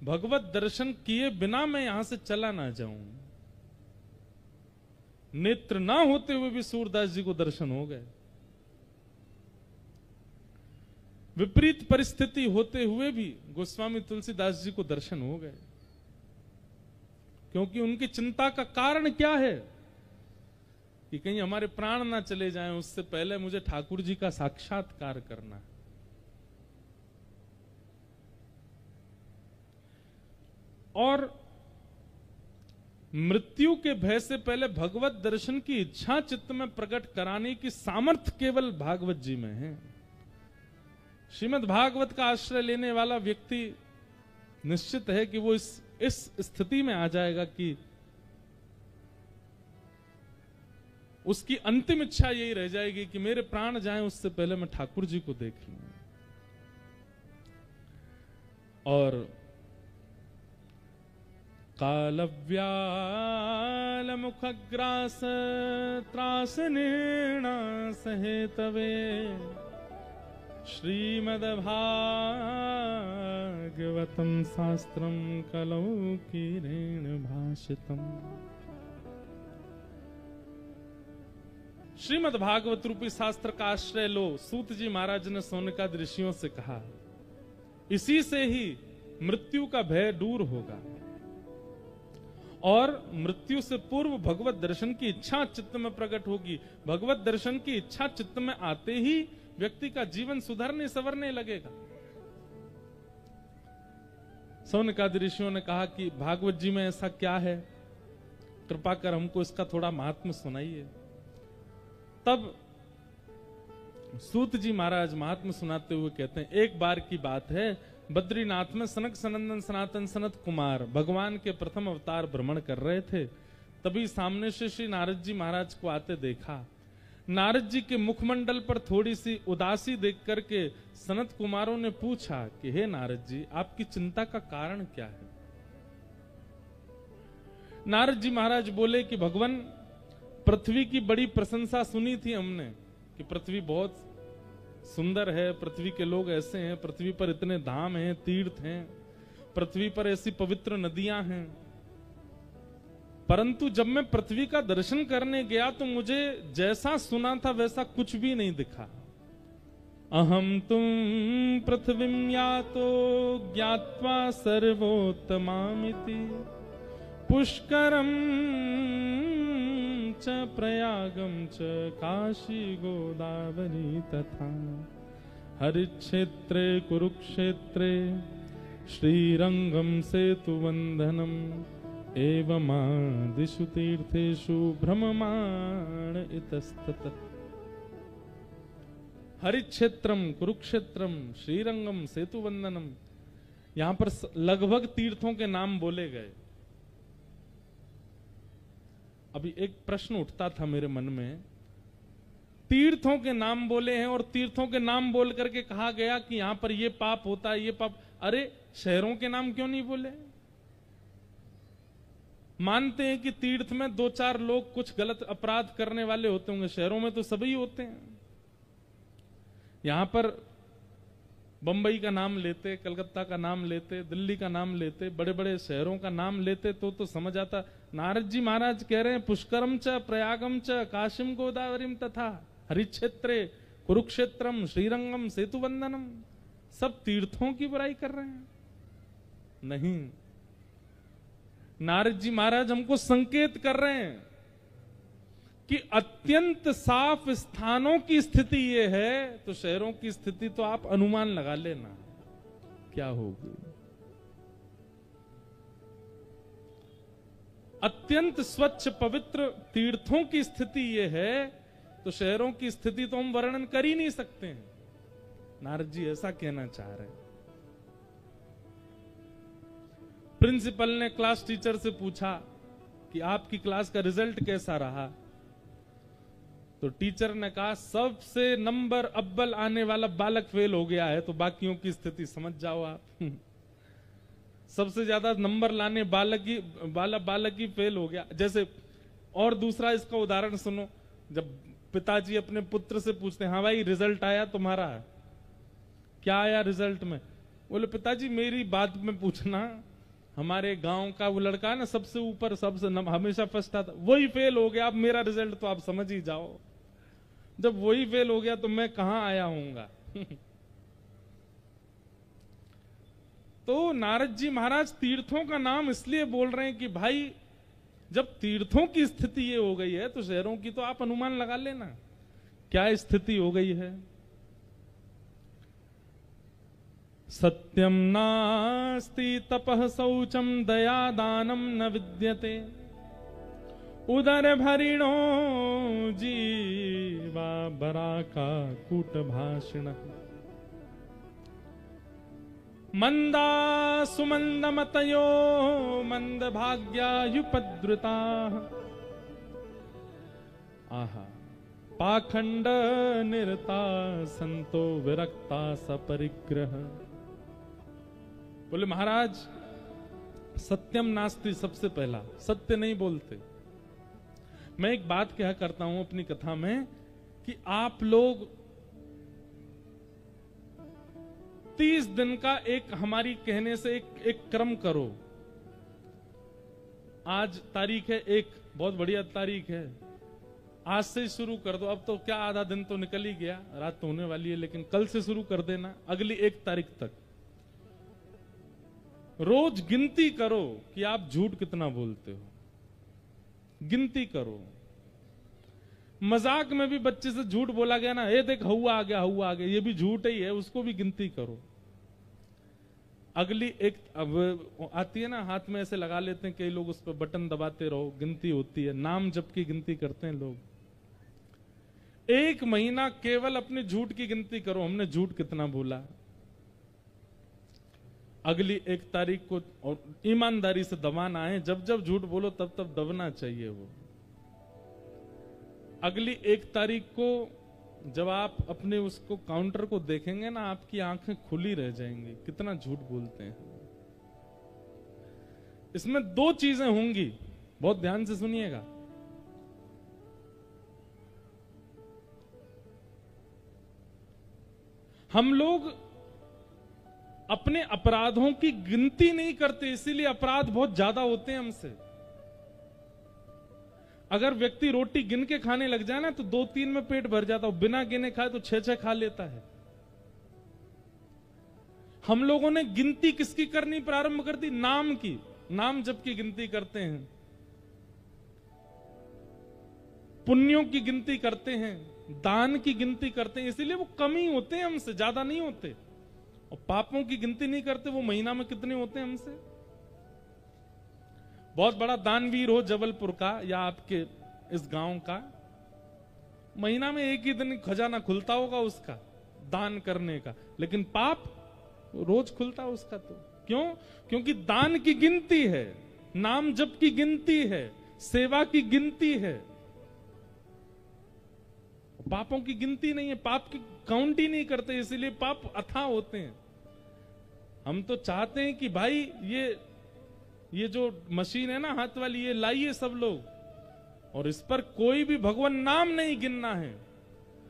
भगवत दर्शन किए बिना मैं यहां से चला ना जाऊं। नेत्र ना होते हुए भी सूरदास जी को दर्शन हो गए, विपरीत परिस्थिति होते हुए भी गोस्वामी तुलसीदास जी को दर्शन हो गए, क्योंकि उनकी चिंता का कारण क्या है कि कहीं हमारे प्राण ना चले जाएं, उससे पहले मुझे ठाकुर जी का साक्षात्कार करना है। और मृत्यु के भय से पहले भगवत दर्शन की इच्छा चित्त में प्रकट कराने की सामर्थ्य केवल भागवत जी में है। श्रीमद् भागवत का आश्रय लेने वाला व्यक्ति निश्चित है कि वो इस स्थिति में आ जाएगा कि उसकी अंतिम इच्छा यही रह जाएगी कि मेरे प्राण जाएं, उससे पहले मैं ठाकुर जी को देख लूं। और कालव्याल मुखग्रास त्रास निर्णा सहेतवे श्रीमद्भागवतं शास्त्रं कलौ कीरेण भाषितम्। श्रीमद् भागवत रूपी शास्त्र का आश्रय लो, सूत जी महाराज ने सोनकादि ऋषियों से कहा। इसी से ही मृत्यु का भय दूर होगा और मृत्यु से पूर्व भगवत दर्शन की इच्छा चित्त में प्रकट होगी। भगवत दर्शन की इच्छा चित्त में आते ही व्यक्ति का जीवन सुधरने संवरने लगेगा। सोनकादि ऋषियों ने कहा कि भागवत जी में ऐसा क्या है, कृपा कर हमको इसका थोड़ा महात्म्य सुनाइए। तब सूत जी महाराज महात्म्य सुनाते हुए कहते हैं, एक बार की बात है, बद्रीनाथ में सनक सनंदन सनातन सनत कुमार भगवान के प्रथम अवतार भ्रमण कर रहे थे। तभी सामने से श्री नारद जी महाराज को आते देखा। नारद जी के मुखमंडल पर थोड़ी सी उदासी देख करके सनत कुमारों ने पूछा कि हे नारद जी, आपकी चिंता का कारण क्या है? नारद जी महाराज बोले कि भगवान, पृथ्वी की बड़ी प्रशंसा सुनी थी हमने कि पृथ्वी बहुत सुंदर है, पृथ्वी के लोग ऐसे हैं, पृथ्वी पर इतने धाम हैं, तीर्थ हैं, पृथ्वी पर ऐसी पवित्र नदियां हैं। परंतु जब मैं पृथ्वी का दर्शन करने गया तो मुझे जैसा सुना था वैसा कुछ भी नहीं दिखा। अहम तुम पृथ्वीं यातो ज्ञात्वा सर्वोत्तमामिति पुष्करम च प्रयागम च काशी गोदावरी तथा हरिक्षेत्रे कुरुक्षेत्रे श्रीरंगम सेतुवंदनम एवमादिषु तीर्थेषु भ्रममाण इतस्ततः। हरिक्षेत्रम कुरुक्षेत्रम श्रीरंगम सेतुवंदनम, यहां पर लगभग तीर्थों के नाम बोले गए। अभी एक प्रश्न उठता था मेरे मन में, तीर्थों के नाम बोले हैं और तीर्थों के नाम बोल करके कहा गया कि यहां पर ये पाप होता है, ये पाप। अरे शहरों के नाम क्यों नहीं बोले? मानते हैं कि तीर्थ में दो चार लोग कुछ गलत अपराध करने वाले होते होंगे, शहरों में तो सभी होते हैं। यहां पर बंबई का नाम लेते, कलकत्ता का नाम लेते, दिल्ली का नाम लेते, बड़े बड़े शहरों का नाम लेते तो समझ आता। नारद जी महाराज कह रहे हैं पुष्करम च प्रयागम च काशीम गोदावरीम तथा हरिक्षेत्रे कुरुक्षेत्रम श्रीरंगम सेतुवंदनम, सब तीर्थों की बुराई कर रहे हैं? नहीं, नारद जी महाराज हमको संकेत कर रहे हैं कि अत्यंत साफ स्थानों की स्थिति ये है, तो शहरों की स्थिति तो आप अनुमान लगा लेना क्या होगी। अत्यंत स्वच्छ पवित्र तीर्थों की स्थिति ये है, तो शहरों की स्थिति तो हम वर्णन कर ही नहीं सकते हैं। नारद जी ऐसा कहना चाह रहे हैं। प्रिंसिपल ने क्लास टीचर से पूछा कि आपकी क्लास का रिजल्ट कैसा रहा, तो टीचर ने कहा सबसे नंबर अव्वल आने वाला बालक फेल हो गया है, तो बाकियों की स्थिति समझ जाओ आप। सबसे ज्यादा नंबर लाने बालक ही फेल हो गया। जैसे और दूसरा इसका उदाहरण सुनो, जब पिताजी अपने पुत्र से पूछते हैं, हाँ भाई रिजल्ट आया तुम्हारा, क्या आया रिजल्ट में? बोले पिताजी मेरी बात में पूछना, हमारे गांव का वो लड़का है ना सबसे ऊपर हमेशा फर्स्ट आता, वही फेल हो गया, अब मेरा रिजल्ट तो आप समझ ही जाओ। जब वही फेल हो गया तो मैं कहां आया हूंगा। तो नारद जी महाराज तीर्थों का नाम इसलिए बोल रहे हैं कि भाई जब तीर्थों की स्थिति ये हो गई है तो शहरों की तो आप अनुमान लगा लेना क्या स्थिति हो गई है। सत्यम नास्ति तपः शौचम दया दानम न विद्यते उदर भरिणो जीवा बराका कूट भाषिण मंदा सुमंद मतयो मंद भाग्यायुपद्रुता आहा पाखंड निरता संतो विरक्ता सपरिग्रह। बोले महाराज सत्यम नास्ति, सबसे पहला सत्य नहीं बोलते। मैं एक बात क्या करता हूं अपनी कथा में कि आप लोग 30 दिन का एक हमारी कहने से एक क्रम करो। आज तारीख है 1, बहुत बढ़िया तारीख है, आज से शुरू कर दो। अब तो क्या आधा दिन तो निकल ही गया, रात तो होने वाली है, लेकिन कल से शुरू कर देना अगली 1 तारीख तक। रोज गिनती करो कि आप झूठ कितना बोलते हो, गिनती करो। मजाक में भी बच्चे से झूठ बोला गया ना, ये देख हुआ आ गया, ये भी झूठ ही है, उसको भी गिनती करो। अगली एक अब आती है ना, हाथ में ऐसे लगा लेते हैं कई लोग, उस पर बटन दबाते रहो, गिनती होती है, नाम जप की गिनती करते हैं लोग। 1 महीना केवल अपने झूठ की गिनती करो, हमने झूठ कितना बोला। अगली 1 तारीख को और ईमानदारी से दबाना है, जब जब झूठ बोलो तब तब दबना चाहिए वो। अगली 1 तारीख को जब आप अपने उसको काउंटर को देखेंगे ना, आपकी आंखें खुली रह जाएंगी, कितना झूठ बोलते हैं। इसमें 2 चीजें होंगी, बहुत ध्यान से सुनिएगा। हम लोग अपने अपराधों की गिनती नहीं करते, इसीलिए अपराध बहुत ज्यादा होते हैं हमसे। अगर व्यक्ति रोटी गिन के खाने लग जाए ना तो 2-3 में पेट भर जाता है, बिना गिने खाए तो 6-6 खा लेता है। हम लोगों ने गिनती किसकी करनी प्रारंभ कर दी? नाम की, नाम जप की गिनती करते हैं, पुण्यों की गिनती करते हैं, दान की गिनती करते हैं, इसीलिए वो कम ही होते हैं हमसे, ज्यादा नहीं होते। और पापों की गिनती नहीं करते, वो महीना में कितने होते हैं हमसे। बहुत बड़ा दानवीर हो जबलपुर का या आपके इस गांव का, महीना में 1 ही दिन खजाना खुलता होगा उसका दान करने का, लेकिन पाप रोज खुलता उसका। तो क्यों? क्योंकि दान की गिनती है, नाम जप की गिनती है, सेवा की गिनती है, पापों की गिनती नहीं है, पाप की काउंट ही नहीं करते, इसीलिए पाप अथाह होते हैं। हम तो चाहते हैं कि भाई ये जो मशीन है ना हाथ वाली, ये लाइए सब लोग, और इस पर कोई भी भगवान नाम नहीं गिनना है।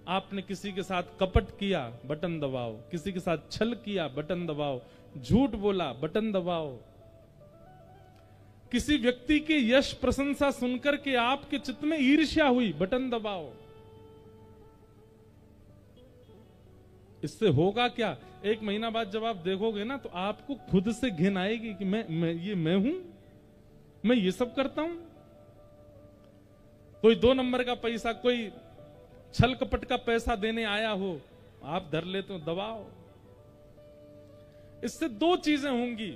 आपने किसी के साथ कपट किया, बटन दबाओ, किसी के साथ छल किया, बटन दबाओ, झूठ बोला, बटन दबाओ, किसी व्यक्ति के यश प्रशंसा सुनकर के आपके चित्त में ईर्ष्या हुई, बटन दबाओ। इससे होगा क्या? 1 महीना बाद जब आप देखोगे ना तो आपको खुद से घिन आएगी कि मैं हूं, मैं ये सब करता हूं। कोई 2 नंबर का पैसा, कोई छल कपट का पैसा देने आया हो, आप धर लेते हो, दबाओ। इससे 2 चीजें होंगी।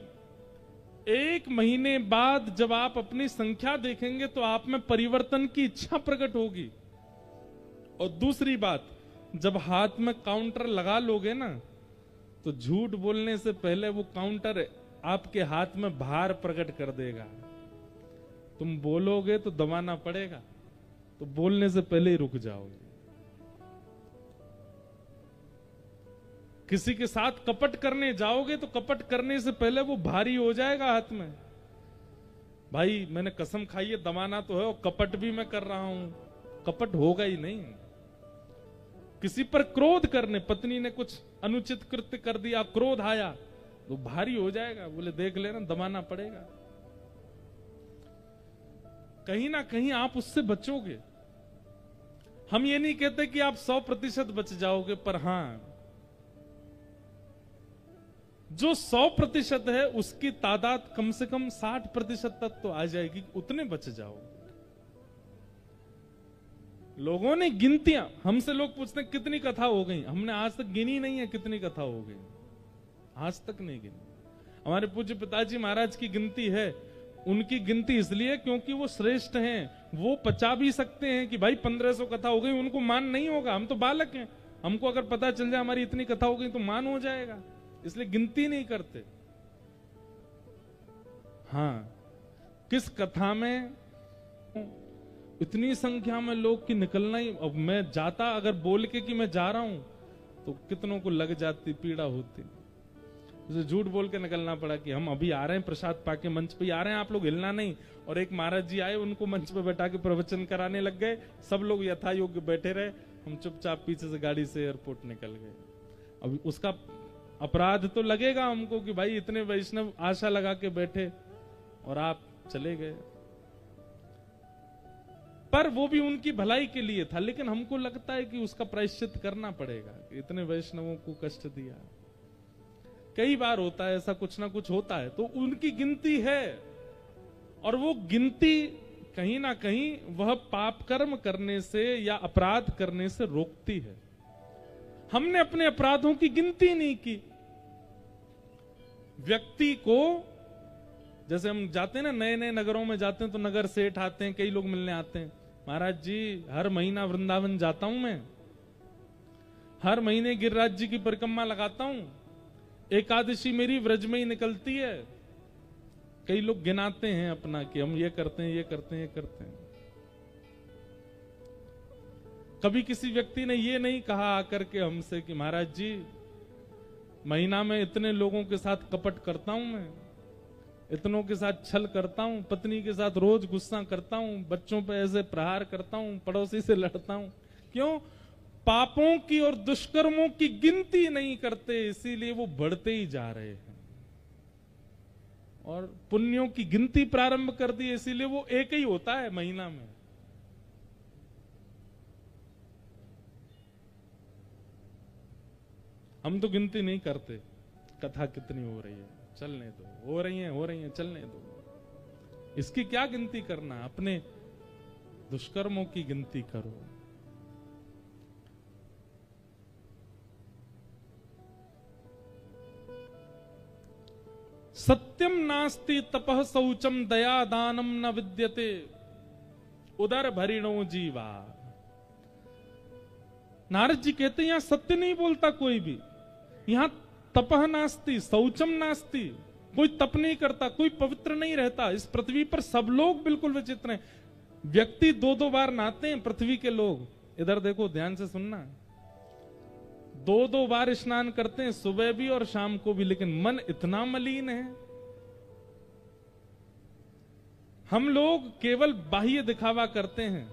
1 महीने बाद जब आप अपनी संख्या देखेंगे तो आप में परिवर्तन की इच्छा प्रकट होगी। और दूसरी बात, जब हाथ में काउंटर लगा लोगे ना तो झूठ बोलने से पहले वो काउंटर आपके हाथ में भार प्रकट कर देगा। तुम बोलोगे तो दबाना पड़ेगा, तो बोलने से पहले ही रुक जाओगे। किसी के साथ कपट करने जाओगे तो कपट करने से पहले वो भारी हो जाएगा हाथ में। भाई मैंने कसम खाई है, दमाना तो है और कपट भी मैं कर रहा हूं, कपट होगा ही नहीं। किसी पर क्रोध करने, पत्नी ने कुछ अनुचित कृत्य कर दिया, क्रोध आया तो भारी हो जाएगा, बोले देख लेना दमाना पड़ेगा। कहीं ना कहीं आप उससे बचोगे। हम ये नहीं कहते कि आप 100% बच जाओगे, पर हां जो 100% है उसकी तादाद कम से कम 60% तक तो आ जाएगी, उतने बच जाओ। लोगों ने गिनतियां, हमसे लोग पूछते हैं कितनी कथा हो गई, हमने आज तक गिनी नहीं है कितनी कथा हो गई, आज तक नहीं गिनी। हमारे पूज्य पिताजी महाराज की गिनती है, उनकी गिनती इसलिए क्योंकि वो श्रेष्ठ हैं, वो पचा भी सकते हैं कि भाई 1500 कथा हो गई, उनको मान नहीं होगा, हम तो बालक हैं, हमको अगर पता चल जाए हमारी इतनी कथा हो गई तो मान हो जाएगा, इसलिए गिनती नहीं करते। हां, किस कथा में इतनी संख्या में लोग की निकलना ही, अब मैं जाता अगर बोल के कि मैं जा रहा हूं तो कितनों को लग जाती, पीड़ा होती। उसे झूठ बोल के निकलना पड़ा कि हम अभी आ रहे हैं, प्रसाद पाके मंच पे आ रहे हैं, आप लोग हिलना नहीं। और एक महाराज जी आए, उनको मंच पे बैठा के प्रवचन कराने लग गए, सब लोग यथा योग्य बैठे रहे, हम चुपचाप पीछे से गाड़ी से एयरपोर्ट निकल गए। अब उसका अपराध तो लगेगा हमको कि भाई इतने वैष्णव आशा लगा के बैठे और आप चले गए, पर वो भी उनकी भलाई के लिए था। लेकिन हमको लगता है कि उसका प्रायश्चित करना पड़ेगा, इतने वैष्णवों को कष्ट दिया। कई बार होता है ऐसा, कुछ ना कुछ होता है, तो उनकी गिनती है, और वो गिनती कहीं ना कहीं वह पाप कर्म करने से या अपराध करने से रोकती है। हमने अपने अपराधों की गिनती नहीं की। व्यक्ति को, जैसे हम जाते हैं ना, नए नए नगरों में जाते हैं तो नगर सेठ आते हैं, कई लोग मिलने आते हैं, महाराज जी हर महीना वृंदावन जाता हूं मैं, हर महीने गिरिराज जी की परिक्रमा लगाता हूं, एकादशी मेरी व्रज में ही निकलती है। कई लोग गिनाते हैं अपना कि हम ये करते हैं, ये करते हैं, ये करते हैं। कभी किसी व्यक्ति ने ये नहीं कहा आकर के हमसे कि महाराज जी महीना में इतने लोगों के साथ कपट करता हूं मैं, इतनों के साथ छल करता हूं, पत्नी के साथ रोज गुस्सा करता हूं, बच्चों पे ऐसे प्रहार करता हूं, पड़ोसी से लड़ता हूं। क्यों? पापों की और दुष्कर्मों की गिनती नहीं करते, इसीलिए वो बढ़ते ही जा रहे हैं। और पुण्यों की गिनती प्रारंभ कर दी, इसीलिए वो एक ही होता है महीना में। हम तो गिनती नहीं करते, कथा कितनी हो रही है, चलने दो, हो रही है, चलने दो। इसकी क्या गिनती करना, अपने दुष्कर्मों की गिनती करो। सत्यम नास्ति तपः शौचम दया दानम न विद्यते उदर भरिणो जीवा। नारद जी कहते हैं यहां सत्य नहीं बोलता कोई भी, यहां तपः नास्ति शौचम नास्ति, कोई तप नहीं करता, कोई पवित्र नहीं रहता। इस पृथ्वी पर सब लोग बिल्कुल विचित्र हैं। व्यक्ति 2-2 बार नहाते हैं पृथ्वी के लोग, इधर देखो ध्यान से सुनना, 2-2 बार स्नान करते हैं, सुबह भी और शाम को भी, लेकिन मन इतना मलिन है। हम लोग केवल बाह्य दिखावा करते हैं,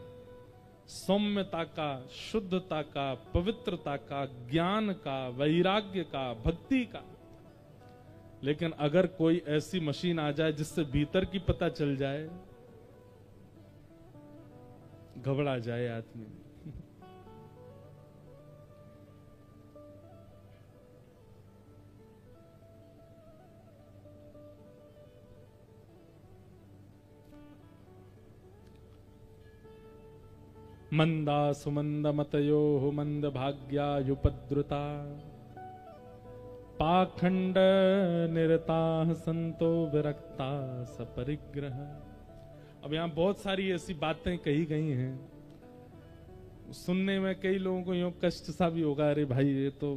सौम्यता का, शुद्धता का, पवित्रता का, ज्ञान का, वैराग्य का, भक्ति का। लेकिन अगर कोई ऐसी मशीन आ जाए जिससे भीतर की पता चल जाए, घबरा जाए आदमी। मंदा सुमंद मतयो मंद भाग्यायुपद्रुता पाखंड निरता संतो विरक्ता सपरिग्रह। अब यहां बहुत सारी ऐसी बातें कही गई हैं, सुनने में कई लोगों को यूं कष्ट सा भी होगा, अरे भाई ये तो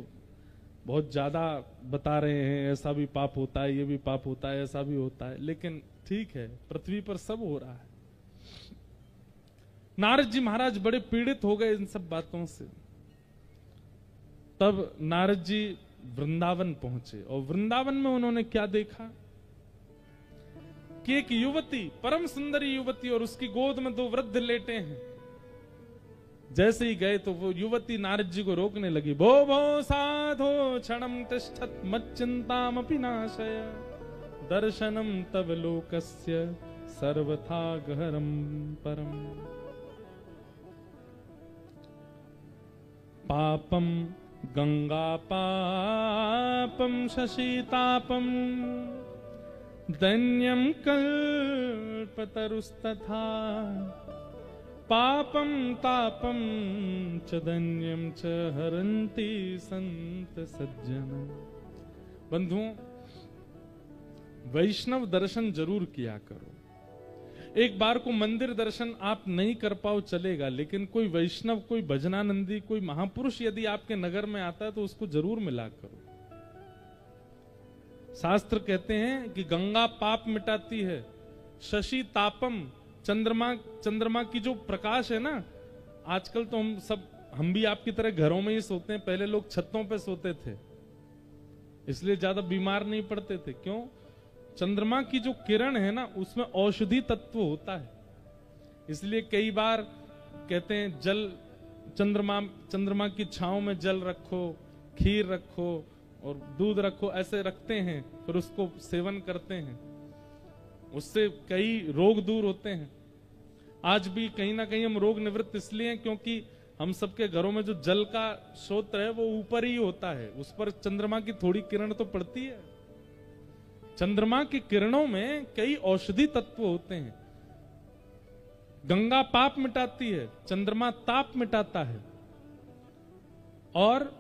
बहुत ज्यादा बता रहे हैं, ऐसा भी पाप होता है, ये भी पाप होता है, ऐसा भी होता है। लेकिन ठीक है, पृथ्वी पर सब हो रहा है। नारद जी महाराज बड़े पीड़ित हो गए इन सब बातों से। तब नारद जी वृंदावन पहुंचे और वृंदावन में उन्होंने क्या देखा कि एक युवती, परम सुंदरी युवती, और उसकी गोद में 2 वृद्ध लेटे हैं। जैसे ही गए तो वो युवती नारद जी को रोकने लगी। भो भो साधो क्षणम तिष्ठत मच्चिंतामपि नाशय दर्शनम तव लोकस्य सर्वथा गहरम परम। पापम गंगा पापम शशीतापम दैन्यम कल्पतरुस्तथा पापम तापम च दैन्यम च हरन्ति संत सज्जन। बंधुओं, वैष्णव दर्शन जरूर किया करो। एक बार को मंदिर दर्शन आप नहीं कर पाओ चलेगा, लेकिन कोई वैष्णव, कोई भजनानंदी, कोई महापुरुष यदि आपके नगर में आता है तो उसको जरूर मिला करो। शास्त्र कहते हैं कि गंगा पाप मिटाती है, शशि तापम, चंद्रमा की जो प्रकाश है ना, आजकल तो हम भी आपकी तरह घरों में ही सोते हैं, पहले लोग छतों पे सोते थे, इसलिए ज्यादा बीमार नहीं पड़ते थे। क्यों? चंद्रमा की जो किरण है ना, उसमें औषधि तत्व होता है। इसलिए कई बार कहते हैं जल, चंद्रमा की छांव में जल रखो, खीर रखो और दूध रखो, ऐसे रखते हैं, फिर उसको सेवन करते हैं, उससे कई रोग दूर होते हैं। आज भी कहीं ना कहीं हम रोग निवृत्त इसलिए हैं क्योंकि हम सबके घरों में जो जल का स्रोत है वो ऊपर ही होता है, उस पर चंद्रमा की थोड़ी किरण तो पड़ती है। चंद्रमा की किरणों में कई औषधि तत्व होते हैं। गंगा पाप मिटाती है, चंद्रमा ताप मिटाता है, और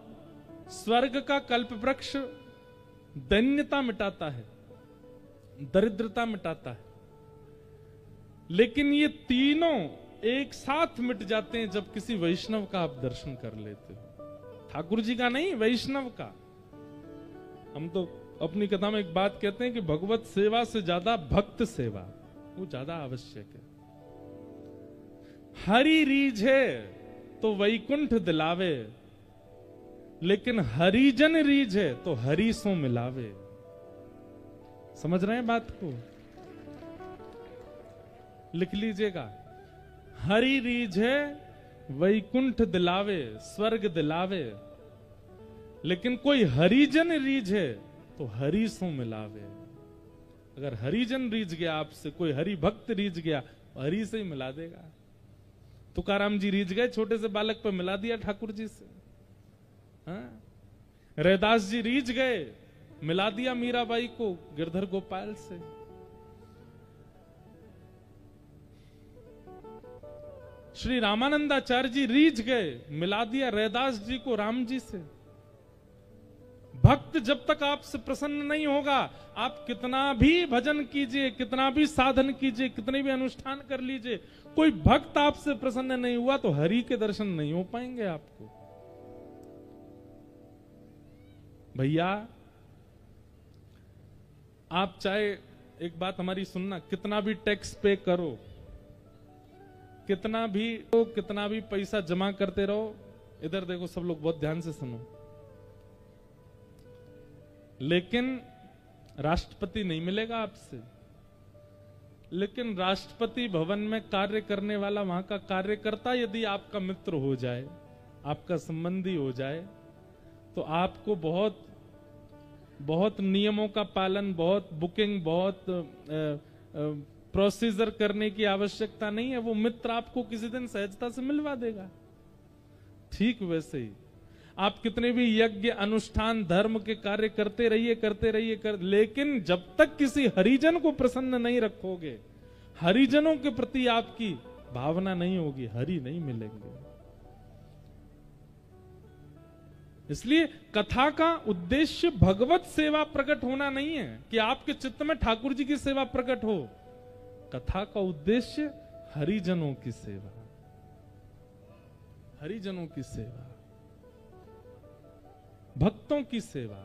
स्वर्ग का कल्प वृक्ष दैन्यता मिटाता है, दरिद्रता मिटाता है। लेकिन ये तीनों एक साथ मिट जाते हैं जब किसी वैष्णव का आप दर्शन कर लेते हो। ठाकुर जी का नहीं, वैष्णव का। हम तो अपनी कथा में एक बात कहते हैं कि भगवत सेवा से ज्यादा भक्त सेवा वो ज्यादा आवश्यक है। हरि रीझे तो वैकुंठ दिलावे, लेकिन हरिजन रीझे तो हरि सो मिलावे। समझ रहे हैं बात को? लिख लीजिएगा। हरि रीझे वैकुंठ दिलावे, स्वर्ग दिलावे, लेकिन कोई हरिजन रीझे तो हरि सो मिलावे। अगर हरिजन रीझ गया आपसे, कोई हरि भक्त रीझ गया, हरि से ही मिला देगा। तुकाराम जी रीझ गए, छोटे से बालक पर मिला दिया ठाकुर जी से। हाँ? रैदास जी रीझ गए, मिला दिया मीराबाई को गिरधर गोपाल से। श्री रामानंदाचार्य जी रीझ गए, मिला दिया रैदास जी को राम जी से। भक्त जब तक आपसे प्रसन्न नहीं होगा, आप कितना भी भजन कीजिए, कितना भी साधन कीजिए, कितने भी अनुष्ठान कर लीजिए, कोई भक्त आपसे प्रसन्न नहीं हुआ तो हरि के दर्शन नहीं हो पाएंगे आपको। भैया, आप चाहे एक बात हमारी सुनना, कितना भी टैक्स पे करो, कितना भी पैसा जमा करते रहो, इधर देखो सब लोग बहुत ध्यान से सुनो, लेकिन राष्ट्रपति नहीं मिलेगा आपसे। लेकिन राष्ट्रपति भवन में कार्य करने वाला वहां का कार्यकर्ता यदि आपका मित्र हो जाए, आपका संबंधी हो जाए, तो आपको बहुत बहुत नियमों का पालन, बहुत बुकिंग, बहुत प्रोसीजर करने की आवश्यकता नहीं है। वो मित्र आपको किसी दिन सहजता से मिलवा देगा। ठीक वैसे ही आप कितने भी यज्ञ, अनुष्ठान, धर्म के कार्य करते रहिए, लेकिन जब तक किसी हरिजन को प्रसन्न नहीं रखोगे, हरिजनों के प्रति आपकी भावना नहीं होगी, हरि नहीं मिलेंगे। इसलिए कथा का उद्देश्य भगवत सेवा प्रकट होना नहीं है कि आपके चित्त में ठाकुर जी की सेवा प्रकट हो। कथा का उद्देश्य हरिजनों की सेवा, हरिजनों की सेवा, भक्तों की सेवा।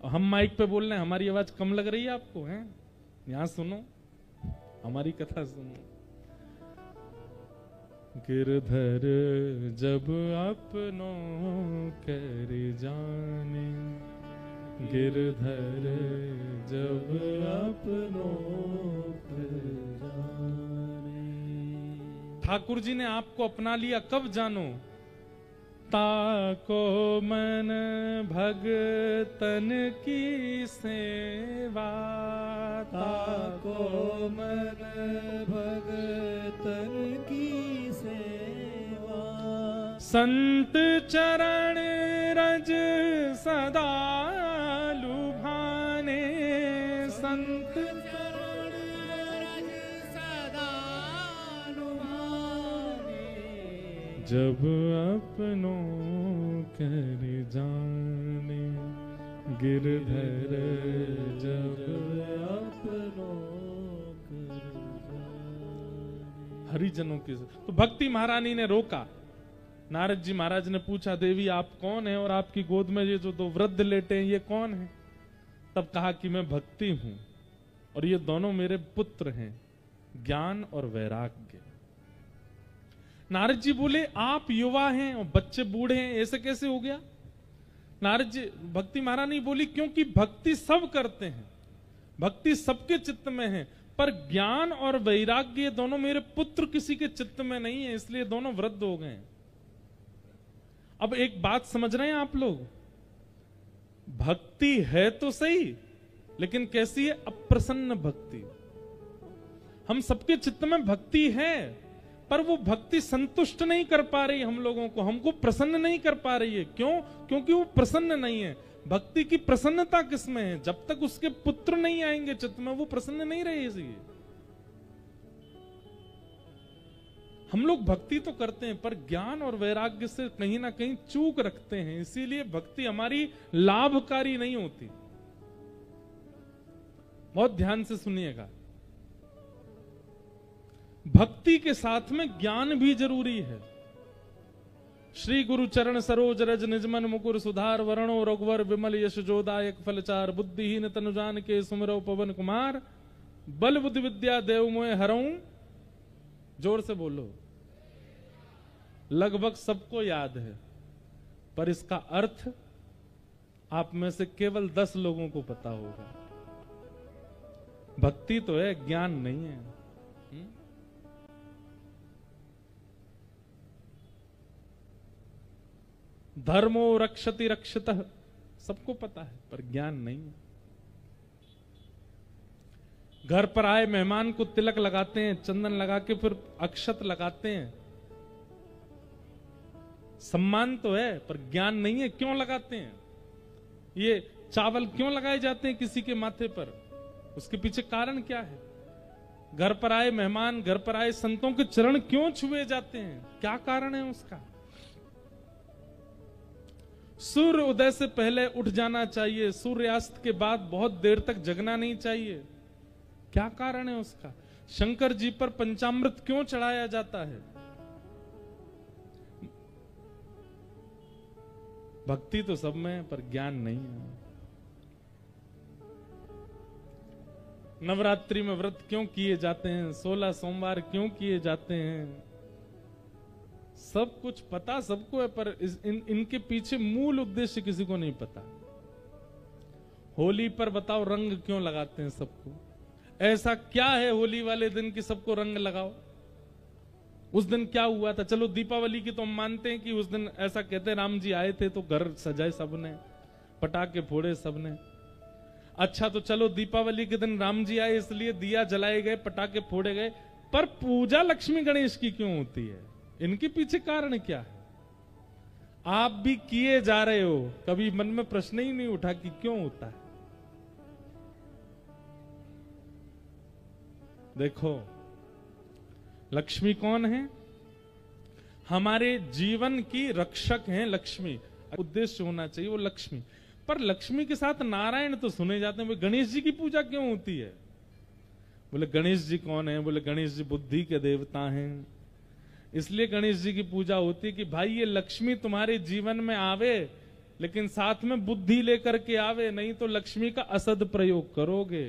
हम माइक पे बोल रहे हैं, हमारी आवाज कम लग रही है आपको? हैं? यहां सुनो, हमारी कथा सुनो। गिरधर जब अपनों कर जाने, गिरधर जब अपनों कर जाने। ठाकुर जी ने आपको अपना लिया कब जानो? ताको मन भगतन की सेवा, ताको मन भगतन की सेवा। संत चरण रज सदा लुभाने, संत चरण रज सदा लुभाने। जब अपनों कर जाने, गिरधर जब अपनों कर जाने। हरिजनों की। तो भक्ति महारानी ने रोका। नारद जी महाराज ने पूछा, देवी आप कौन है और आपकी गोद में ये जो दो वृद्ध लेटे हैं ये कौन है? तब कहा कि मैं भक्ति हूं और ये दोनों मेरे पुत्र हैं, ज्ञान और वैराग्य। नारद जी बोले, आप युवा हैं और बच्चे बूढ़े हैं, ऐसे कैसे हो गया? नारद जी, भक्ति महारानी बोली, क्योंकि भक्ति सब करते हैं, भक्ति सबके चित्त में है, पर ज्ञान और वैराग्य दोनों मेरे पुत्र किसी के चित्त में नहीं है, इसलिए दोनों वृद्ध हो गए। अब एक बात समझ रहे हैं आप लोग? भक्ति है तो सही, लेकिन कैसी है? अप्रसन्न भक्ति। हम सबके चित्त में भक्ति है, पर वो भक्ति संतुष्ट नहीं कर पा रही हम लोगों को, हमको प्रसन्न नहीं कर पा रही है। क्यों? क्योंकि वो प्रसन्न नहीं है। भक्ति की प्रसन्नता किसमें है? जब तक उसके पुत्र नहीं आएंगे चित्त में, वो प्रसन्न नहीं रहेगी। हम लोग भक्ति तो करते हैं, पर ज्ञान और वैराग्य से कहीं ना कहीं चूक रखते हैं, इसीलिए भक्ति हमारी लाभकारी नहीं होती। बहुत ध्यान से सुनिएगा, भक्ति के साथ में ज्ञान भी जरूरी है। श्री गुरु चरण सरोज रज निजमन मुकुर सुधार, वरणो रघुवर विमल यश जोदायक फलचार, बुद्धिहीन तनुजान के सुमिरो पवन कुमार, बल बुद्धि विद्या देव मोह हरऊं। जोर से बोलो। लगभग सबको याद है, पर इसका अर्थ आप में से केवल 10 लोगों को पता होगा। भक्ति तो है, ज्ञान नहीं है। धर्मो रक्षति रक्षितः सबको पता है, पर ज्ञान नहीं है। घर पर आए मेहमान को तिलक लगाते हैं, चंदन लगा के फिर अक्षत लगाते हैं, सम्मान तो है, पर ज्ञान नहीं है। क्यों लगाते हैं? ये चावल क्यों लगाए जाते हैं किसी के माथे पर? उसके पीछे कारण क्या है? घर पर आए मेहमान, घर पर आए संतों के चरण क्यों छुए जाते हैं? क्या कारण है उसका? सूर्य उदय से पहले उठ जाना चाहिए, सूर्यास्त के बाद बहुत देर तक जगना नहीं चाहिए। क्या कारण है उसका? शंकर जी पर पंचामृत क्यों चढ़ाया जाता है? भक्ति तो सब में है, पर ज्ञान नहीं है। नवरात्रि में व्रत क्यों किए जाते हैं? 16 सोमवार क्यों किए जाते हैं? सब कुछ पता सबको है, पर इनके पीछे मूल उद्देश्य किसी को नहीं पता। होली पर बताओ रंग क्यों लगाते हैं सबको? ऐसा क्या है होली वाले दिन कि सबको रंग लगाओ? उस दिन क्या हुआ था? चलो दीपावली की तो हम मानते हैं कि उस दिन ऐसा कहते हैं राम जी आए थे तो घर सजाए सबने, पटाखे फोड़े सबने। अच्छा तो चलो दीपावली के दिन राम जी आए इसलिए दिया जलाए गए, पटाखे फोड़े गए, पर पूजा लक्ष्मी गणेश की क्यों होती है? इनके पीछे कारण क्या है? आप भी किए जा रहे हो, कभी मन में प्रश्न ही नहीं उठा कि क्यों होता है? देखो, लक्ष्मी कौन है? हमारे जीवन की रक्षक हैं लक्ष्मी। उद्देश्य होना चाहिए वो लक्ष्मी। पर लक्ष्मी के साथ नारायण तो सुने जाते हैं। गणेश जी की पूजा क्यों होती है? बोले गणेश जी कौन है? बोले गणेश जी बुद्धि के देवता हैं, इसलिए गणेश जी की पूजा होती है कि भाई ये लक्ष्मी तुम्हारे जीवन में आवे, लेकिन साथ में बुद्धि लेकर के आवे, नहीं तो लक्ष्मी का असद प्रयोग करोगे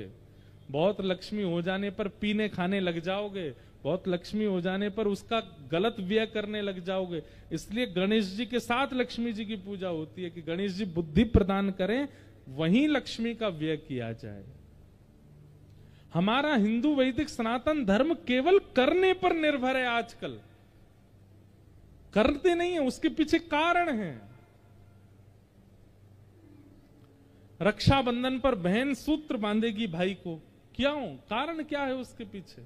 बहुत लक्ष्मी हो जाने पर पीने खाने लग जाओगे, बहुत लक्ष्मी हो जाने पर उसका गलत व्यय करने लग जाओगे। इसलिए गणेश जी के साथ लक्ष्मी जी की पूजा होती है कि गणेश जी बुद्धि प्रदान करें, वहीं लक्ष्मी का व्यय किया जाए। हमारा हिंदू वैदिक सनातन धर्म केवल करने पर निर्भर है। आजकल करते नहीं है, उसके पीछे कारण है। रक्षाबंधन पर बहन सूत्र बांधेगी भाई को, क्यों? कारण क्या है उसके पीछे?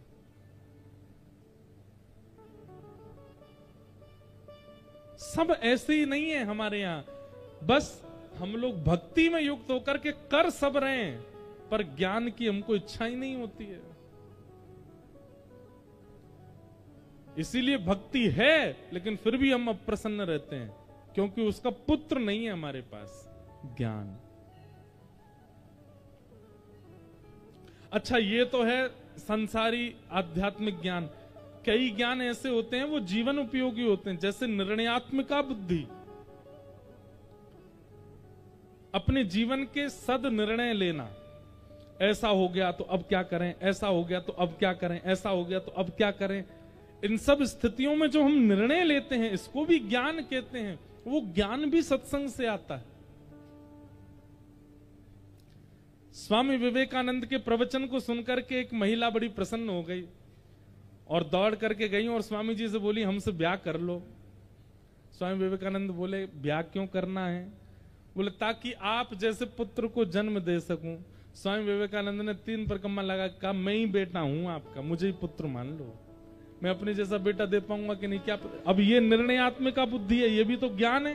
सब ऐसे ही नहीं है हमारे यहां। बस हम लोग भक्ति में युक्त होकर के कर सब रहे हैं, पर ज्ञान की हमको इच्छा ही नहीं होती है। इसीलिए भक्ति है, लेकिन फिर भी हम अप्रसन्न रहते हैं, क्योंकि उसका पुत्र नहीं है हमारे पास, ज्ञान। अच्छा, ये तो है संसारी आध्यात्मिक ज्ञान। कई ज्ञान ऐसे होते हैं वो जीवन उपयोगी होते हैं, जैसे निर्णयात्मिका बुद्धि। अपने जीवन के सद निर्णय लेना। ऐसा हो गया तो अब क्या करें, ऐसा हो गया तो अब क्या करें, ऐसा हो गया तो अब क्या करें। इन सब स्थितियों में जो हम निर्णय लेते हैं, इसको भी ज्ञान कहते हैं। वो ज्ञान भी सत्संग से आता है। स्वामी विवेकानंद के प्रवचन को सुनकर के एक महिला बड़ी प्रसन्न हो गई और दौड़ करके गई और स्वामी जी से बोली, हमसे ब्याह कर लो। स्वामी विवेकानंद बोले, ब्याह क्यों करना है? बोले, ताकि आप जैसे पुत्र को जन्म दे सकूं। स्वामी विवेकानंद ने 3 परिक्रमा लगा, कहा, मैं ही बेटा हूं आपका, मुझे ही पुत्र मान लो। मैं अपने जैसा बेटा दे पाऊंगा कि नहीं, क्या पता। अब ये निर्णयात्मिका बुद्धि है, ये भी तो ज्ञान है।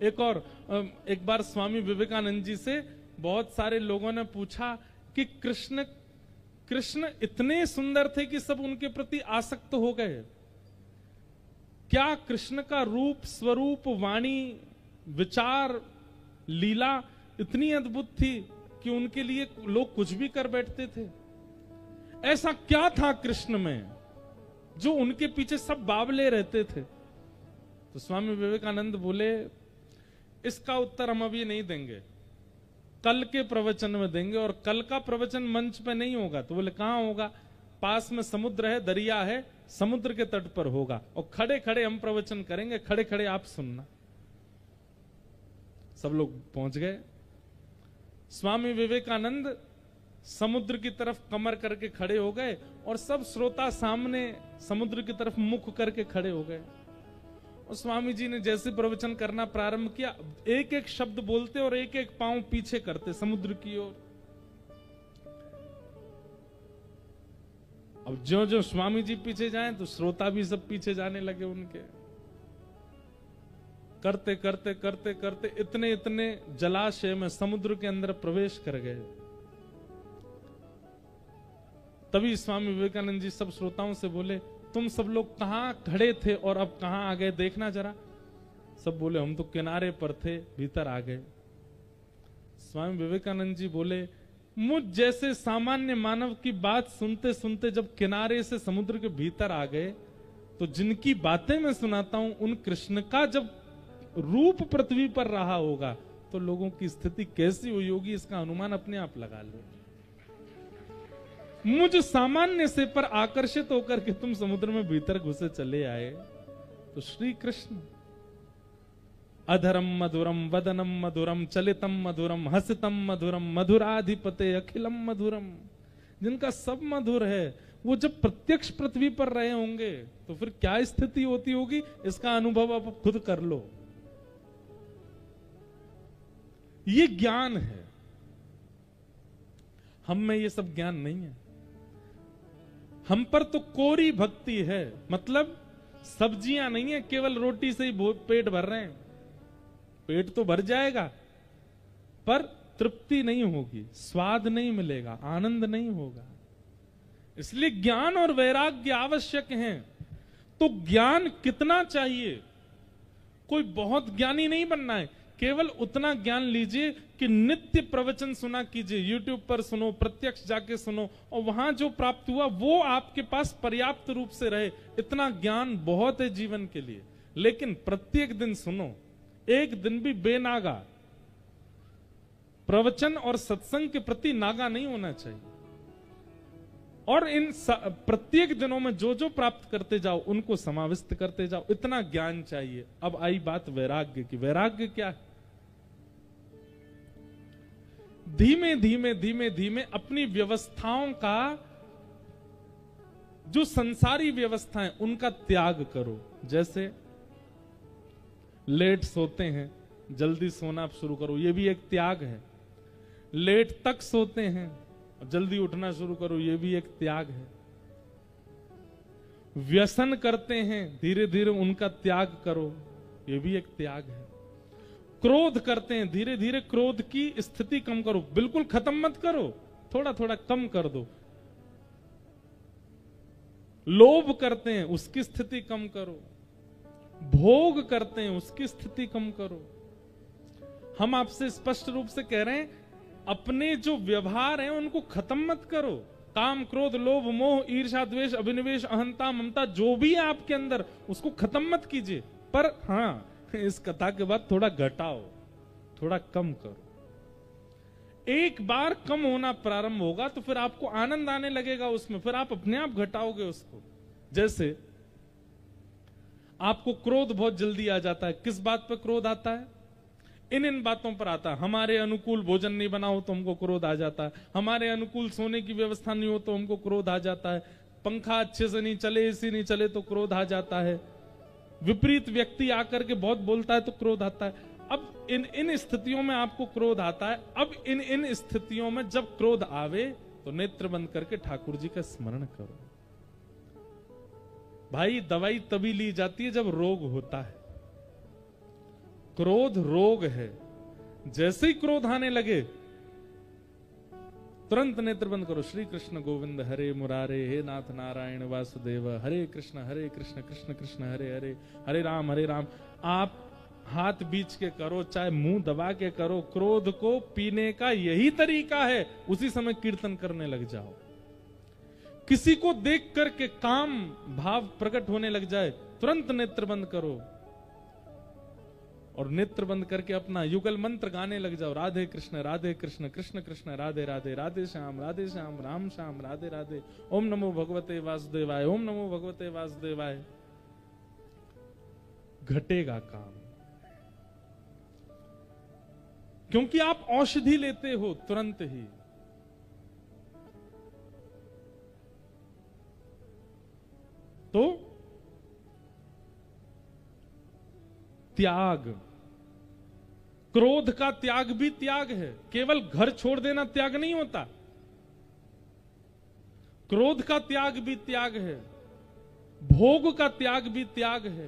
एक बार स्वामी विवेकानंद जी से बहुत सारे लोगों ने पूछा कि कृष्ण इतने सुंदर थे कि सब उनके प्रति आसक्त हो गए। क्या कृष्ण का रूप, स्वरूप, वाणी, विचार, लीला इतनी अद्भुत थी कि उनके लिए लोग कुछ भी कर बैठते थे? ऐसा क्या था कृष्ण में जो उनके पीछे सब बावले रहते थे? तो स्वामी विवेकानंद बोले, इसका उत्तर हम अभी नहीं देंगे, कल के प्रवचन में देंगे। और कल का प्रवचन मंच पे नहीं होगा। तो बोले, कहां होगा? पास में समुद्र है, दरिया है, समुद्र के तट पर होगा, और खड़े खड़े हम प्रवचन करेंगे, खड़े खड़े आप सुनना। सब लोग पहुंच गए। स्वामी विवेकानंद समुद्र की तरफ कमर करके खड़े हो गए और सब श्रोता सामने समुद्र की तरफ मुख करके खड़े हो गए। और स्वामी जी ने जैसे प्रवचन करना प्रारंभ किया, एक एक शब्द बोलते और एक एक पांव पीछे करते समुद्र की ओर। अब जो जो स्वामी जी पीछे जाएं तो श्रोता भी सब पीछे जाने लगे उनके। करते करते करते करते इतने जलाशय में, समुद्र के अंदर प्रवेश कर गए। तभी स्वामी विवेकानंद जी सब श्रोताओं से बोले, तुम सब लोग कहां खड़े थे और अब कहां आ गए, देखना जरा। सब बोले, हम तो किनारे पर थे, भीतर आ गए। स्वामी विवेकानंद जी बोले, मुझ जैसे सामान्य मानव की बात सुनते सुनते जब किनारे से समुद्र के भीतर आ गए, तो जिनकी बातें मैं सुनाता हूं, उन कृष्ण का जब रूप पृथ्वी पर रहा होगा तो लोगों की स्थिति कैसी हुई होगी, इसका अनुमान अपने आप लगा लो। मुझ सामान्य से पर आकर्षित होकर के तुम समुद्र में भीतर घुसे चले आए, तो श्री कृष्ण अधरम मधुरम वदनम मधुरम चलितम मधुरम हसितम मधुरम मधुराधिपते अखिलम मधुरम, जिनका सब मधुर है, वो जब प्रत्यक्ष पृथ्वी पर रहे होंगे तो फिर क्या स्थिति होती होगी, इसका अनुभव आप खुद कर लो। ये ज्ञान है, हम में ये सब ज्ञान नहीं है। हम पर तो कोरी भक्ति है, मतलब सब्जियां नहीं है, केवल रोटी से ही पेट भर रहे हैं। पेट तो भर जाएगा पर तृप्ति नहीं होगी, स्वाद नहीं मिलेगा, आनंद नहीं होगा। इसलिए ज्ञान और वैराग्य आवश्यक हैं। तो ज्ञान कितना चाहिए? कोई बहुत ज्ञानी नहीं बनना है, केवल उतना ज्ञान लीजिए कि नित्य प्रवचन सुना कीजिए, YouTube पर सुनो, प्रत्यक्ष जाके सुनो, और वहां जो प्राप्त हुआ वो आपके पास पर्याप्त रूप से रहे। इतना ज्ञान बहुत है जीवन के लिए। लेकिन प्रत्येक दिन सुनो, एक दिन भी बेनागा, प्रवचन और सत्संग के प्रति नागा नहीं होना चाहिए। और इन प्रत्येक दिनों में जो जो प्राप्त करते जाओ उनको समाविष्ट करते जाओ, इतना ज्ञान चाहिए। अब आई बात वैराग्य की। वैराग्य क्या है? धीमे धीमे धीमे धीमे अपनी व्यवस्थाओं का, जो संसारी व्यवस्थाएं उनका त्याग करो। जैसे लेट सोते हैं, जल्दी सोना शुरू करो, ये भी एक त्याग है। लेट तक सोते हैं, जल्दी उठना शुरू करो, ये भी एक त्याग है। व्यसन करते हैं, धीरे धीरे उनका त्याग करो, ये भी एक त्याग है। क्रोध करते हैं, धीरे धीरे क्रोध की स्थिति कम करो, बिल्कुल खत्म मत करो, थोड़ा थोड़ा कम कर दो। लोभ करते हैं, उसकी स्थिति कम करो। भोग करते हैं, उसकी स्थिति कम करो। हम आपसे स्पष्ट रूप से कह रहे हैं, अपने जो व्यवहार हैं उनको खत्म मत करो। काम, क्रोध, लोभ, मोह, ईर्ष्या, द्वेष, अभिनिवेश, अहंता, ममता, जो भी है आपके अंदर, उसको खत्म मत कीजिए। पर हाँ, इस कथा के बाद थोड़ा घटाओ, थोड़ा कम करो। एक बार कम होना प्रारंभ होगा तो फिर आपको आनंद आने लगेगा उसमें, फिर आप अपने आप घटाओगे उसको। जैसे आपको क्रोध बहुत जल्दी आ जाता है, किस बात पर क्रोध आता है? इन बातों पर आता है। हमारे अनुकूल भोजन नहीं बना हो तो हमको क्रोध आ जाता है, हमारे अनुकूल सोने की व्यवस्था नहीं हो तो हमको क्रोध आ जाता है, पंखा अच्छे से नहीं चले, एसी नहीं चले तो क्रोध आ जाता है, विपरीत व्यक्ति आकर के बहुत बोलता है तो क्रोध आता है। अब इन स्थितियों में आपको क्रोध आता है। अब इन स्थितियों में जब क्रोध आवे तो नेत्र बंद करके ठाकुर जी का स्मरण करो। भाई, दवाई तभी ली जाती है जब रोग होता है। क्रोध रोग है। जैसे ही क्रोध आने लगे तुरंत नेत्र बंद करो। श्री कृष्ण गोविंद हरे मुरारे, हे नाथ नारायण वासुदेव, हरे कृष्ण कृष्ण कृष्ण हरे हरे, हरे राम। आप हाथ बीच के करो, चाहे मुंह दबा के करो, क्रोध को पीने का यही तरीका है। उसी समय कीर्तन करने लग जाओ। किसी को देख करके काम भाव प्रकट होने लग जाए, तुरंत नेत्र बंद करो और नेत्र बंद करके अपना युगल मंत्र गाने लग जाओ। राधे कृष्ण कृष्ण कृष्ण राधे राधे, राधे श्याम राम श्याम राधे राधे। ओम नमो भगवते वासुदेवाय, ओम नमो भगवते वासुदेवाय। घटेगा काम, क्योंकि आप औषधि लेते हो तुरंत ही। तो त्याग, क्रोध का त्याग भी त्याग है। केवल घर छोड़ देना त्याग नहीं होता, क्रोध का त्याग भी त्याग है, भोग का त्याग भी त्याग है,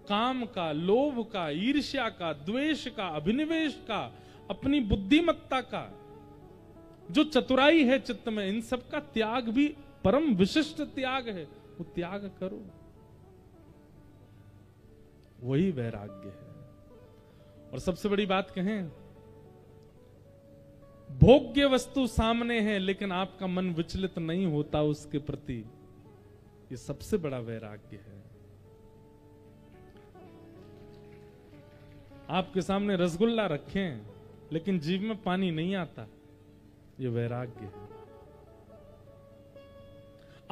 काम का, लोभ का, ईर्ष्या का, द्वेष का, अभिनिवेश का, अपनी बुद्धिमत्ता का, जो चतुराई है चित्त में, इन सब का त्याग भी परम विशिष्ट त्याग है। वो त्याग करो, वही वैराग्य है। और सबसे बड़ी बात कहें, भोग्य वस्तु सामने है लेकिन आपका मन विचलित नहीं होता उसके प्रति, ये सबसे बड़ा वैराग्य है। आपके सामने रसगुल्ला रखें लेकिन जीभ में पानी नहीं आता, ये वैराग्य है।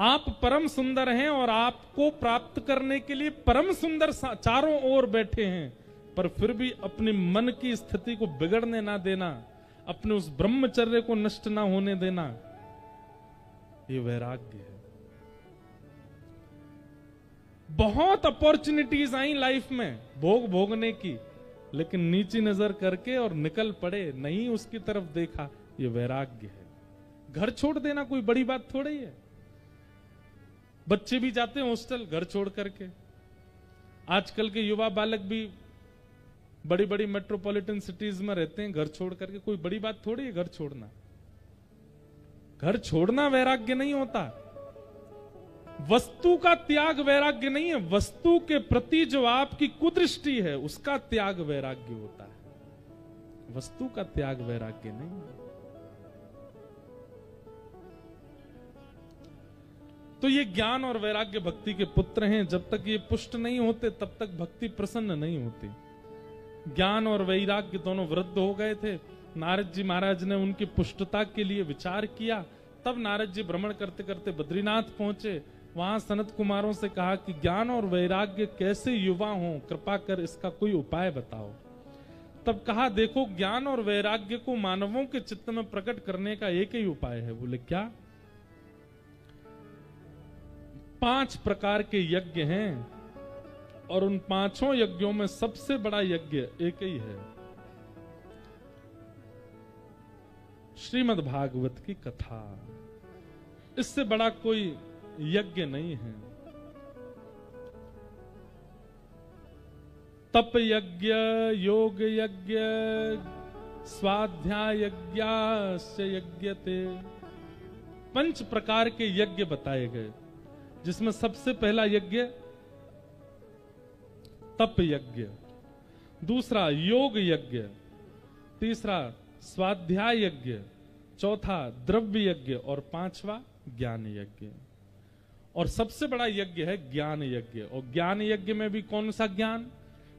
आप परम सुंदर हैं और आपको प्राप्त करने के लिए परम सुंदर चारों ओर बैठे हैं, पर फिर भी अपने मन की स्थिति को बिगड़ने ना देना, अपने उस ब्रह्मचर्य को नष्ट ना होने देना, ये वैराग्य है। बहुत अपॉर्चुनिटीज आई लाइफ में भोग भोगने की, लेकिन नीची नजर करके और निकल पड़े, नहीं उसकी तरफ देखा, ये वैराग्य है। घर छोड़ देना कोई बड़ी बात थोड़ी है। बच्चे भी जाते हैं हॉस्टल घर छोड़ करके। आजकल के युवा बालक भी बड़ी बड़ी मेट्रोपॉलिटन सिटीज में रहते हैं घर छोड़ करके, कोई बड़ी बात थोड़ी है घर छोड़ना। घर छोड़ना वैराग्य नहीं होता। वस्तु का त्याग वैराग्य नहीं है, वस्तु के प्रति जो आपकी कुदृष्टि है उसका त्याग वैराग्य होता है। वस्तु का त्याग वैराग्य नहीं है। तो ये ज्ञान और वैराग्य भक्ति के पुत्र हैं। जब तक ये पुष्ट नहीं होते तब तक भक्ति प्रसन्न नहीं होती। ज्ञान और वैराग्य दोनों वृद्ध हो गए थे, नारद जी महाराज ने उनकी पुष्टता के लिए विचार किया। तब नारद जी भ्रमण करते करते बद्रीनाथ पहुंचे। वहां सनत कुमारों से कहा कि ज्ञान और वैराग्य कैसे युवा हों, कृपा कर इसका कोई उपाय बताओ। तब कहा, देखो ज्ञान और वैराग्य को मानवों के चित्त में प्रकट करने का एक ही उपाय है। बोले क्या? 5 प्रकार के यज्ञ हैं और उन 5 यज्ञों में सबसे बड़ा यज्ञ एक ही है, श्रीमद् भागवत की कथा। इससे बड़ा कोई यज्ञ नहीं है। तप यज्ञ, योग यज्ञ, स्वाध्याय यज्ञाश्च यज्ञते, 5 प्रकार के यज्ञ बताए गए, जिसमें सबसे पहला यज्ञ तप यज्ञ, दूसरा योग यज्ञ, तीसरा स्वाध्याय यज्ञ, चौथा द्रव्य यज्ञ और 5वां ज्ञान यज्ञ। और सबसे बड़ा यज्ञ है ज्ञान यज्ञ। और ज्ञान यज्ञ में भी कौन सा ज्ञान?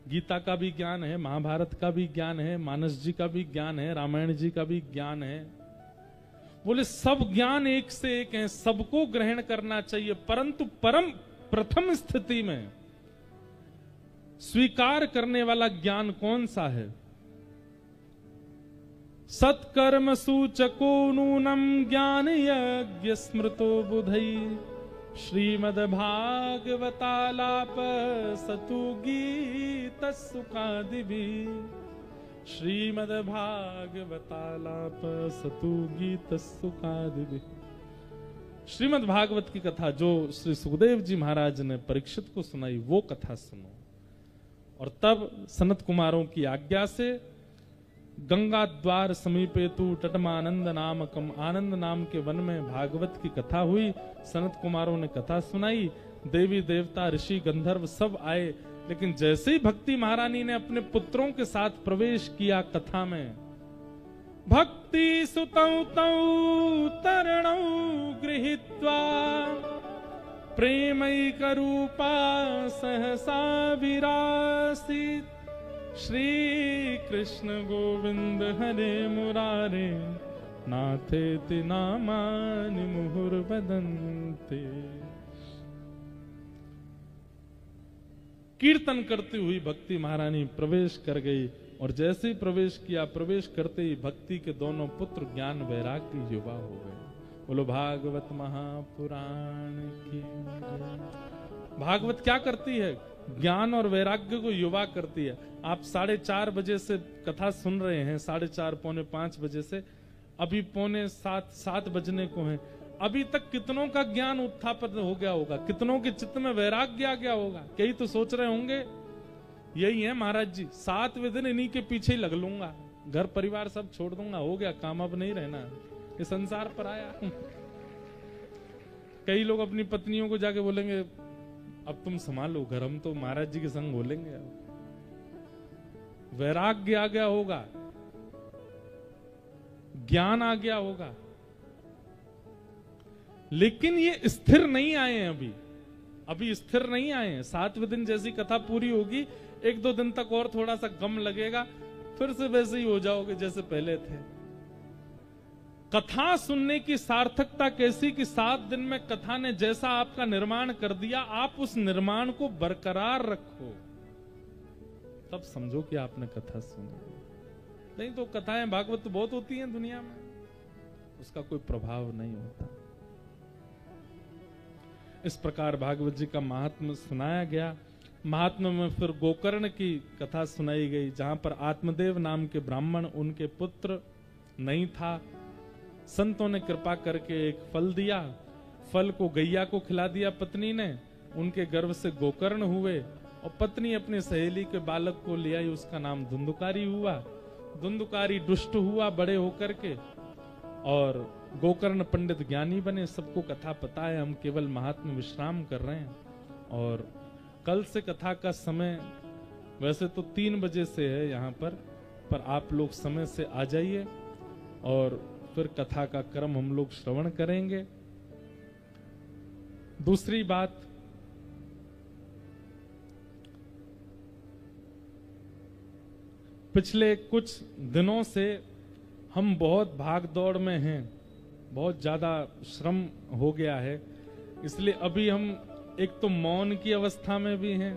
गीता का भी ज्ञान है, महाभारत का भी ज्ञान है, मानस जी का भी ज्ञान है, रामायण जी का भी ज्ञान है। बोले सब ज्ञान एक से एक हैं, सबको ग्रहण करना चाहिए, परंतु परम प्रथम स्थिति में स्वीकार करने वाला ज्ञान कौन सा है? सत्कर्म सूचको नूनम ज्ञान यज्ञ स्मृतो बुधई, श्रीमद् भागवतालाप सतु गीत सुखादिभि, श्रीमद् भागवतालाप सतु गीत सुखादिभि। श्रीमद् भागवत की कथा जो श्री सुखदेव जी महाराज ने परीक्षित को सुनाई, वो कथा सुनो। और तब सनत कुमारों की आज्ञा से गंगा द्वार समीपेतु तटमानंद नामकम, आनंद नाम के वन में भागवत की कथा हुई। सनत कुमारों ने कथा सुनाई, देवी देवता ऋषि गंधर्व सब आए। लेकिन जैसे ही भक्ति महारानी ने अपने पुत्रों के साथ प्रवेश किया कथा में, भक्ति सुतौ तौ तरणौ गृहीत्वा प्रेमैक रूपा सहसा विरासीत्, श्री कृष्ण गोविंद हरे मुरारे नाथेति नामानि मुहुर्वदन्ते। कीर्तन करती हुई भक्ति महारानी प्रवेश कर गई। और जैसे ही प्रवेश किया, प्रवेश करते ही भक्ति के दोनों पुत्र ज्ञान वैराग्य युवा हो गए। बोलो भागवत महापुराण की। भागवत क्या करती है? ज्ञान और वैराग्य को युवा करती है। आप 4:30 बजे से कथा सुन रहे हैं, 4:30 पौने 5 बजे से, अभी पौने 7 बजने को हैं। अभी तक कितनों का ज्ञान उत्थापित हो गया होगा, कितनों के चित्त में वैराग्य आ गया होगा। कई तो सोच रहे होंगे यही है महाराज जी, 7वें दिन इन्हीं के पीछे ही लग लूंगा, घर परिवार सब छोड़ दूंगा, हो गया काम, अब नहीं रहना, ये संसार पर आया। कई लोग अपनी पत्नियों को जाके बोलेंगे अब तुम संभालो घर, हम तो महाराज जी के संग बोलेंगे। वैराग्य आ गया होगा, ज्ञान आ गया होगा, लेकिन ये स्थिर नहीं आए हैं। अभी स्थिर नहीं आए हैं। 7वें दिन जैसी कथा पूरी होगी, 1-2 दिन तक और थोड़ा सा गम लगेगा, फिर से वैसे ही हो जाओगे जैसे पहले थे। कथा सुनने की सार्थकता कैसी कि 7 दिन में कथा ने जैसा आपका निर्माण कर दिया, आप उस निर्माण को बरकरार रखो, तब समझो कि आपने कथा सुनी। नहीं तो कथाएं भागवत तो बहुत होती हैं दुनिया में, उसका कोई प्रभाव नहीं होता। इस प्रकार भागवत जी का महात्म्य सुनाया गया। महात्म्य में फिर गोकर्ण की कथा सुनाई गई, जहां पर आत्मदेव नाम के ब्राह्मण, उनके पुत्र नहीं था। संतों ने कृपा करके एक फल दिया, फल को गैया को खिला दिया पत्नी ने, उनके गर्भ से गोकर्ण हुए। और पत्नी अपनी सहेली के बालक को ले आई, उसका नाम धुंधुकारी हुआ। धुंधुकारी दुष्ट हुआ बड़े होकर के, और गोकर्ण पंडित ज्ञानी बने। सबको कथा पता है, हम केवल महात्मा विश्राम कर रहे हैं। और कल से कथा का समय वैसे तो 3 बजे से है यहाँ पर आप लोग समय से आ जाइए और फिर कथा का क्रम हम लोग श्रवण करेंगे। दूसरी बात, पिछले कुछ दिनों से हम बहुत भाग दौड़ में हैं, बहुत ज्यादा श्रम हो गया है, इसलिए अभी हम एक तो मौन की अवस्था में भी हैं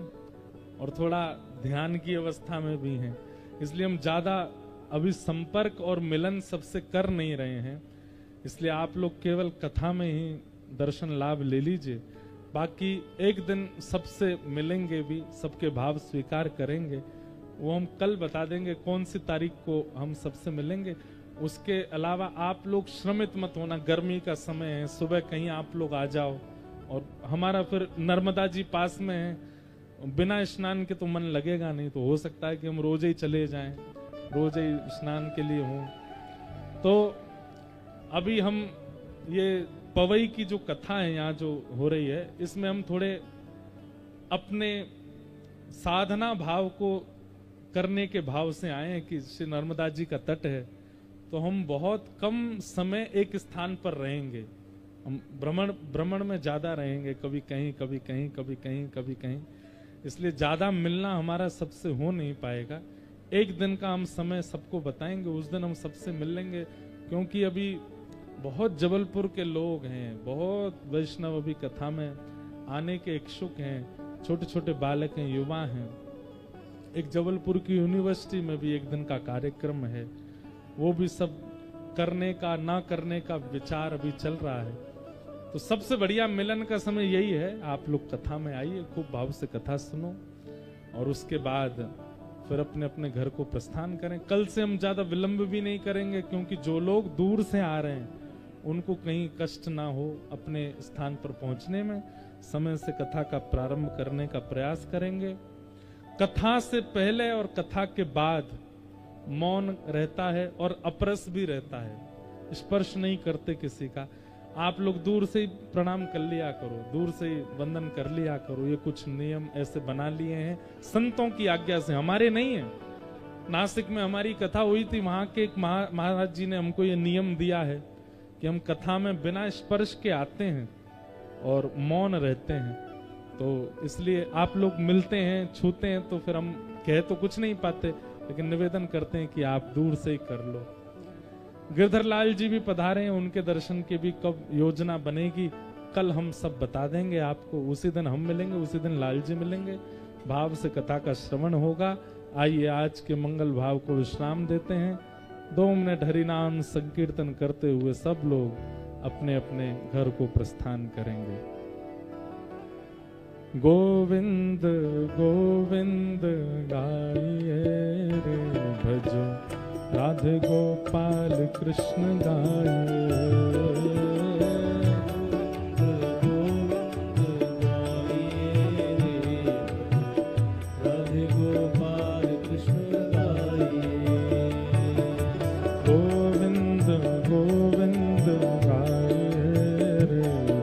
और थोड़ा ध्यान की अवस्था में भी हैं, इसलिए हम ज्यादा अभी संपर्क और मिलन सबसे कर नहीं रहे हैं। इसलिए आप लोग केवल कथा में ही दर्शन लाभ ले लीजिए, बाकी एक दिन सबसे मिलेंगे भी, सबके भाव स्वीकार करेंगे, वो हम कल बता देंगे कौन सी तारीख को हम सबसे मिलेंगे। उसके अलावा आप लोग श्रमित मत होना, गर्मी का समय है, सुबह कहीं आप लोग आ जाओ, और हमारा फिर नर्मदा जी पास में है, बिना स्नान के तो मन लगेगा नहीं, तो हो सकता है कि हम रोज ही चले जाएं, रोज ही स्नान के लिए हों। तो अभी हम ये पवई की जो कथा है यहाँ जो हो रही है, इसमें हम थोड़े अपने साधना भाव को करने के भाव से आए हैं कि श्री नर्मदा जी का तट है, तो हम बहुत कम समय एक स्थान पर रहेंगे, हम भ्रमण में ज्यादा रहेंगे, कभी कहीं कभी कहीं कभी कहीं कभी कहीं, इसलिए ज्यादा मिलना हमारा सबसे हो नहीं पाएगा। एक दिन का हम समय सबको बताएंगे, उस दिन हम सबसे मिल लेंगे, क्योंकि अभी बहुत जबलपुर के लोग हैं, बहुत वैष्णव अभी कथा में आने के इच्छुक हैं, छोटे छोटे बालक हैं, युवा हैं। एक जबलपुर की यूनिवर्सिटी में भी एक दिन का कार्यक्रम है, वो भी सब करने का ना करने का विचार अभी चल रहा है। तो सबसे बढ़िया मिलन का समय यही है, आप लोग कथा में आइए, खूब भाव से कथा सुनो, और उसके बाद फिर अपने अपने घर को प्रस्थान करें। कल से हम ज्यादा विलंब भी नहीं करेंगे, क्योंकि जो लोग दूर से आ रहे हैं उनको कहीं कष्ट ना हो अपने स्थान पर पहुंचने में, समय से कथा का प्रारंभ करने का प्रयास करेंगे। कथा से पहले और कथा के बाद मौन रहता है और अपरस भी रहता है, स्पर्श नहीं करते किसी का। आप लोग दूर से ही प्रणाम कर लिया करो, दूर से ही वंदन कर लिया करो, ये कुछ नियम ऐसे बना लिए हैं संतों की आज्ञा से, हमारे नहीं है। नासिक में हमारी कथा हुई थी, वहां के एक महाराज जी ने हमको ये नियम दिया है कि हम कथा में बिना स्पर्श के आते हैं और मौन रहते हैं। तो इसलिए आप लोग मिलते हैं, छूते हैं, तो फिर हम कह तो कुछ नहीं पाते, लेकिन निवेदन करते हैं कि आप दूर से ही कर लो। गिरधर लाल जी भी पधारे हैं, उनके दर्शन की भी कब योजना बनेगी कल हम सब बता देंगे आपको। उसी दिन हम मिलेंगे, उसी दिन लाल जी मिलेंगे, भाव से कथा का श्रवण होगा। आइए आज के मंगल भाव को विश्राम देते हैं। 2 मिनट हरिनाम संकीर्तन करते हुए सब लोग अपने अपने घर को प्रस्थान करेंगे। गोविंद गोविंद गाइए रे भजो, राधे गोपाल कृष्ण गाइए। गोपाल कृष्ण गाइए, गोविंद गोविंद गाइए रे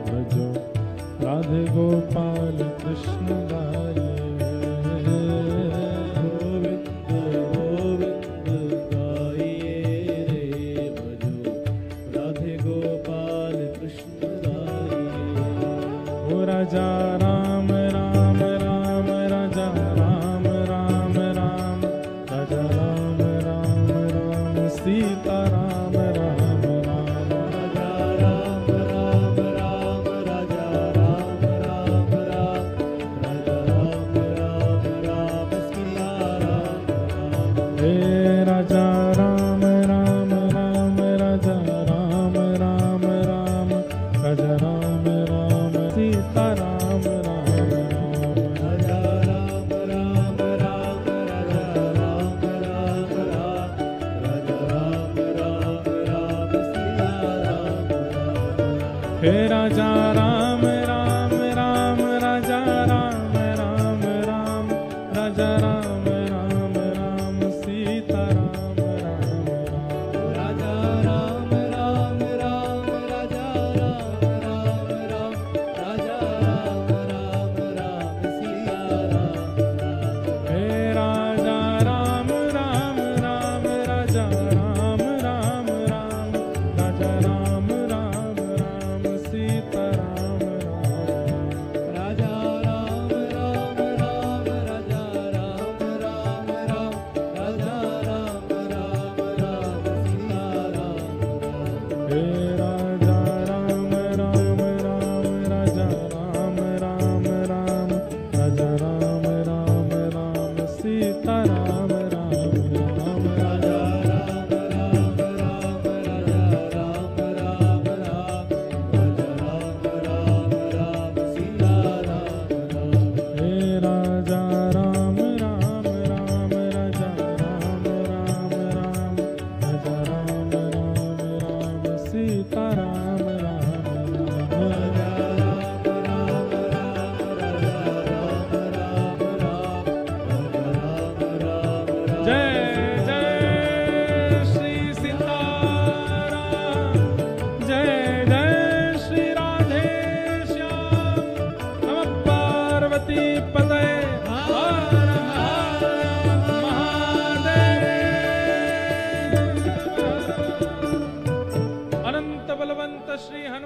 भजो, राधे गोपाल कृष्ण गाइए। ओ राजा राम राम राम, राजा राम राम राम, राजा राम राम राम, सीता राम राम राम, राजा राम राम राम, राजा राम राम राम, राजा राम राम राम, सीता राम राम। हे राजा राम राम राम, राजा राम राम राम, राजा राम राम, सीता राम राम।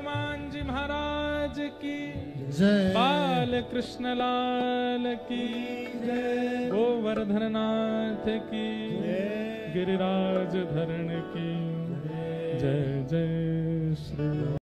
हनुमान जी महाराज की जय बाल कृष्ण लाल की जय गोवर्धन नाथ की जय गिरिराज धरण की जय जय श्री